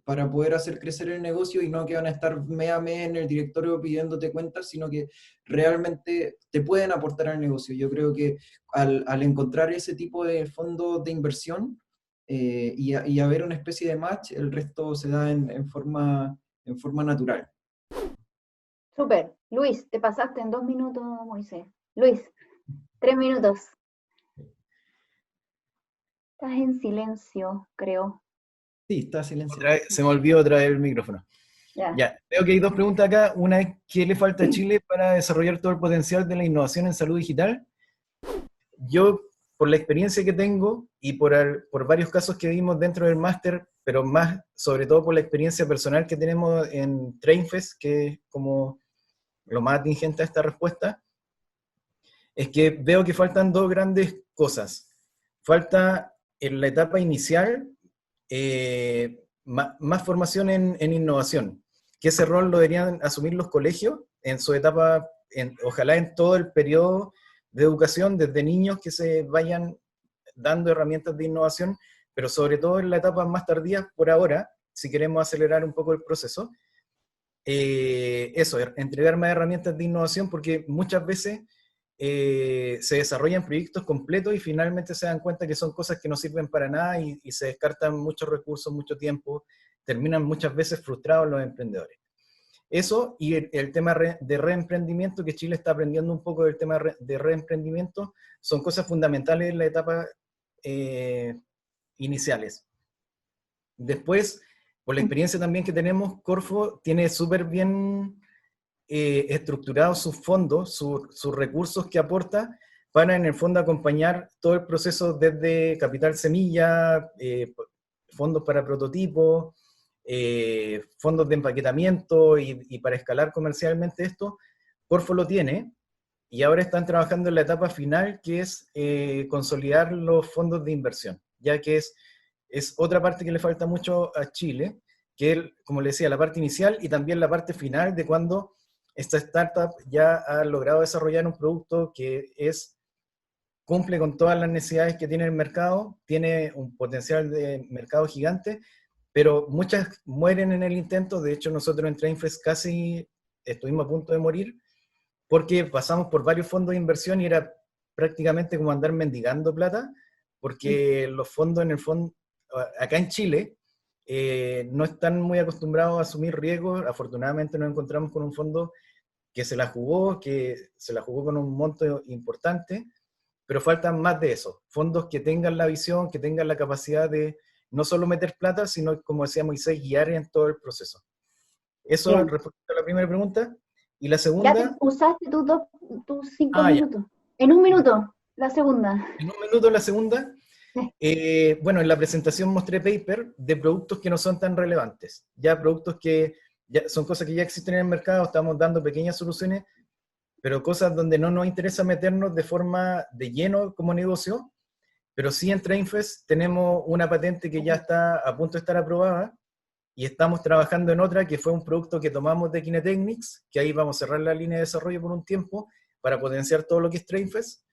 para poder hacer crecer el negocio, y no que van a estar mes a mes en el directorio pidiéndote cuentas, sino que realmente te pueden aportar al negocio. Yo creo que al encontrar ese tipo de fondos de inversión y haber una especie de match, el resto se da en forma natural. Súper. Luis, te pasaste en 2 minutos, Moisés. Luis, 3 minutos. Estás en silencio, creo. Sí, está silencio. Se me olvidó traer el micrófono. Ya, veo que hay 2 preguntas acá. Una es, ¿qué le falta a Chile para desarrollar todo el potencial de la innovación en salud digital? Yo, por la experiencia que tengo y por varios casos que vimos dentro del máster, pero más, sobre todo por la experiencia personal que tenemos en TrainFest, que es como lo más atingente a esta respuesta, es que veo que faltan 2 grandes cosas. Falta en la etapa inicial más formación en innovación, que ese rol lo deberían asumir los colegios en su etapa, ojalá en todo el periodo de educación, desde niños que se vayan dando herramientas de innovación, pero sobre todo en la etapa más tardía por ahora, si queremos acelerar un poco el proceso. Eso, entregar más herramientas de innovación, porque muchas veces se desarrollan proyectos completos y finalmente se dan cuenta que son cosas que no sirven para nada y se descartan muchos recursos, mucho tiempo, terminan muchas veces frustrados los emprendedores. Eso, y el tema de reemprendimiento, que Chile está aprendiendo un poco del tema de reemprendimiento, son cosas fundamentales en la etapa iniciales. Después, por la experiencia también que tenemos, Corfo tiene súper bien estructurados sus fondos, sus recursos que aporta, para en el fondo acompañar todo el proceso desde capital semilla, fondos para prototipos, fondos de empaquetamiento y para escalar comercialmente esto. Corfo lo tiene, y ahora están trabajando en la etapa final, que es consolidar los fondos de inversión, ya que es otra parte que le falta mucho a Chile, que es, como le decía, la parte inicial y también la parte final de cuando esta startup ya ha logrado desarrollar un producto que cumple con todas las necesidades que tiene el mercado, tiene un potencial de mercado gigante, pero muchas mueren en el intento. De hecho, nosotros en TrainFest casi estuvimos a punto de morir, porque pasamos por varios fondos de inversión y era prácticamente como andar mendigando plata, porque los fondos, en el fondo, acá en Chile, no están muy acostumbrados a asumir riesgos. Afortunadamente nos encontramos con un fondo que se la jugó con un monto importante, pero faltan más de eso, fondos que tengan la visión, que tengan la capacidad de no solo meter plata, sino, como decía Moisés, guiar en todo el proceso. Eso Bien. respecto a la primera pregunta. Y la Ya segunda... usaste tus 5 Ah, ya. minutos. En un minuto, la segunda. En un minuto la segunda. Bueno, en la presentación mostré paper de productos que no son tan relevantes. Ya productos que ya son cosas que ya existen en el mercado, estamos dando pequeñas soluciones, pero cosas donde no nos interesa meternos de forma de lleno como negocio, pero sí en TrainFest tenemos una patente que ya está a punto de estar aprobada y estamos trabajando en otra que fue un producto que tomamos de Kinetechnics, que ahí vamos a cerrar la línea de desarrollo por un tiempo para potenciar todo lo que es TrainFest.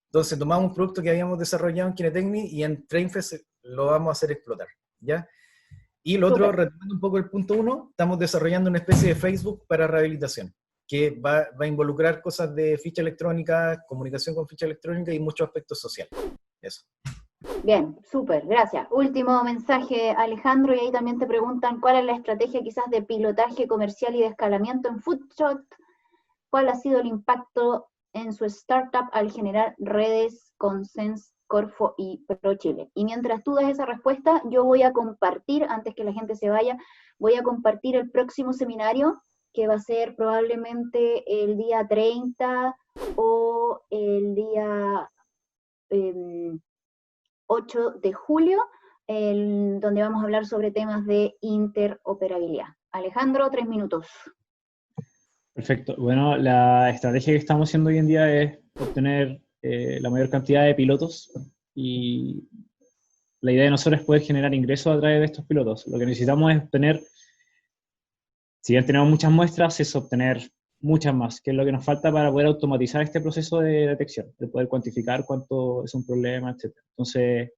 Entonces tomamos un producto que habíamos desarrollado en Kinetechnics y en TrainFest lo vamos a hacer explotar, ¿ya? Y lo otro, Súper. retomando un poco el punto 1, estamos desarrollando una especie de Facebook para rehabilitación, que va a involucrar cosas de ficha electrónica, comunicación con ficha electrónica y muchos aspectos sociales. Eso. Bien, súper, gracias. Último mensaje, Alejandro, y ahí también te preguntan cuál es la estrategia quizás de pilotaje comercial y de escalamiento en Foodshot, cuál ha sido el impacto en su startup al generar redes con Sense, Corfo y ProChile. Y mientras tú das esa respuesta, yo voy a compartir, antes que la gente se vaya, voy a compartir el próximo seminario, que va a ser probablemente el día 30 o el día 8 de julio, donde vamos a hablar sobre temas de interoperabilidad. Alejandro, 3 minutos. Perfecto. Bueno, la estrategia que estamos haciendo hoy en día es obtener la mayor cantidad de pilotos y la idea de nosotros es poder generar ingresos a través de estos pilotos. Lo que necesitamos es obtener, si bien tenemos muchas muestras, es obtener muchas más, que es lo que nos falta para poder automatizar este proceso de detección, de poder cuantificar cuánto es un problema, etc. Entonces,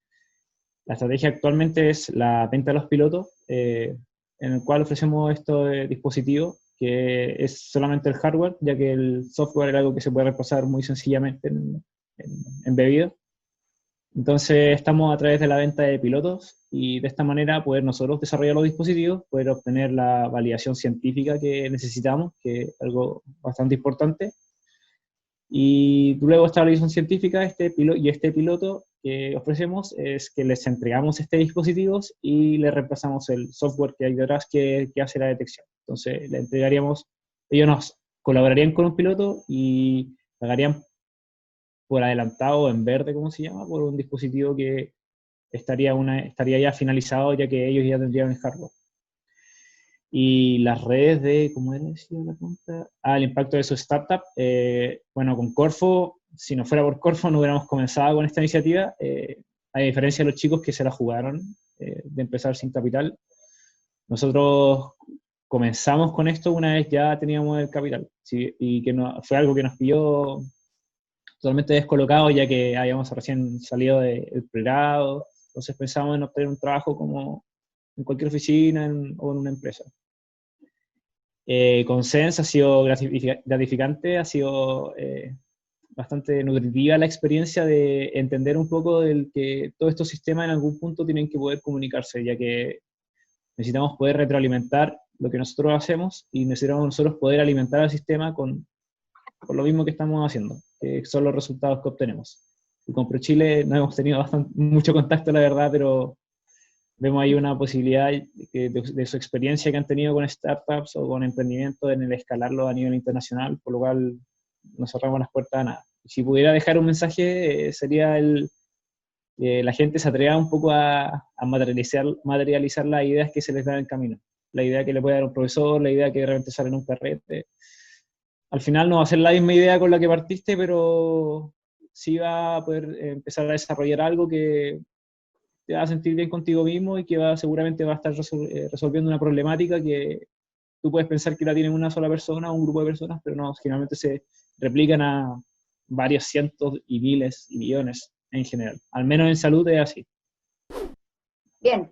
la estrategia actualmente es la venta de los pilotos, en el cual ofrecemos este dispositivo, que es solamente el hardware, ya que el software es algo que se puede reemplazar muy sencillamente en bebidas. Entonces estamos a través de la venta de pilotos y de esta manera poder nosotros desarrollar los dispositivos, poder obtener la validación científica que necesitamos, que es algo bastante importante. Y luego esta validación científica este piloto que ofrecemos es que les entregamos este dispositivo y le reemplazamos el software que hay detrás que hace la detección. Entonces le entregaríamos, ellos nos colaborarían con un piloto y pagarían por adelantado en verde, ¿cómo se llama? Por un dispositivo que estaría ya finalizado, ya que ellos ya tendrían el hardware. Y las redes de, ¿cómo era decía la pregunta? El impacto de su startup. Bueno, con Corfo, si no fuera por Corfo, no hubiéramos comenzado con esta iniciativa. A diferencia de los chicos que se la jugaron de empezar sin capital, nosotros comenzamos con esto una vez ya teníamos el capital. ¿Sí? Y que fue algo que nos pilló totalmente descolocado, ya que habíamos recién salido del pregrado. Entonces pensábamos en obtener un trabajo como en cualquier oficina o en una empresa. Con Sense ha sido gratificante, ha sido bastante nutritiva la experiencia de entender un poco del que todos estos sistemas en algún punto tienen que poder comunicarse, ya que necesitamos poder retroalimentar lo que nosotros hacemos y necesitamos nosotros poder alimentar al sistema con lo mismo que estamos haciendo, que son los resultados que obtenemos. Y con ProChile no hemos tenido mucho contacto, la verdad, pero vemos ahí una posibilidad de su experiencia que han tenido con startups o con emprendimientos en el escalarlo a nivel internacional, por lo cual no cerramos las puertas a nada. Si pudiera dejar un mensaje, sería que la gente se atreva un poco a materializar las ideas que se les da en el camino. La idea que le puede dar un profesor, la idea que de repente sale en un carrete. Al final no va a ser la misma idea con la que partiste, pero sí va a poder empezar a desarrollar algo que te va a sentir bien contigo mismo y que seguramente va a estar resolviendo una problemática que tú puedes pensar que la tiene una sola persona o un grupo de personas, pero no, generalmente se replican a varios cientos y miles y millones en general. Al menos en salud es así. Bien,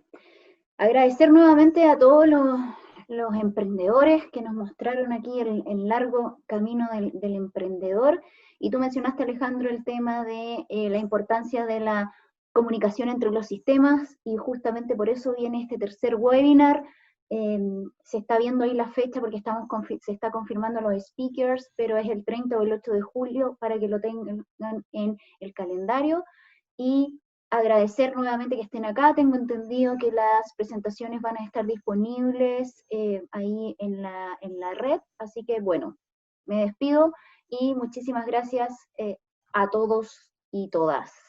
agradecer nuevamente a todos los emprendedores que nos mostraron aquí el largo camino del emprendedor. Y tú mencionaste, Alejandro, el tema de la importancia de la comunicación entre los sistemas, y justamente por eso viene este tercer webinar. Se está viendo ahí la fecha porque se está confirmando los speakers, pero es el 30 o el 8 de julio para que lo tengan en el calendario. Y agradecer nuevamente que estén acá. Tengo entendido que las presentaciones van a estar disponibles ahí en la red, así que bueno, me despido y muchísimas gracias a todos y todas.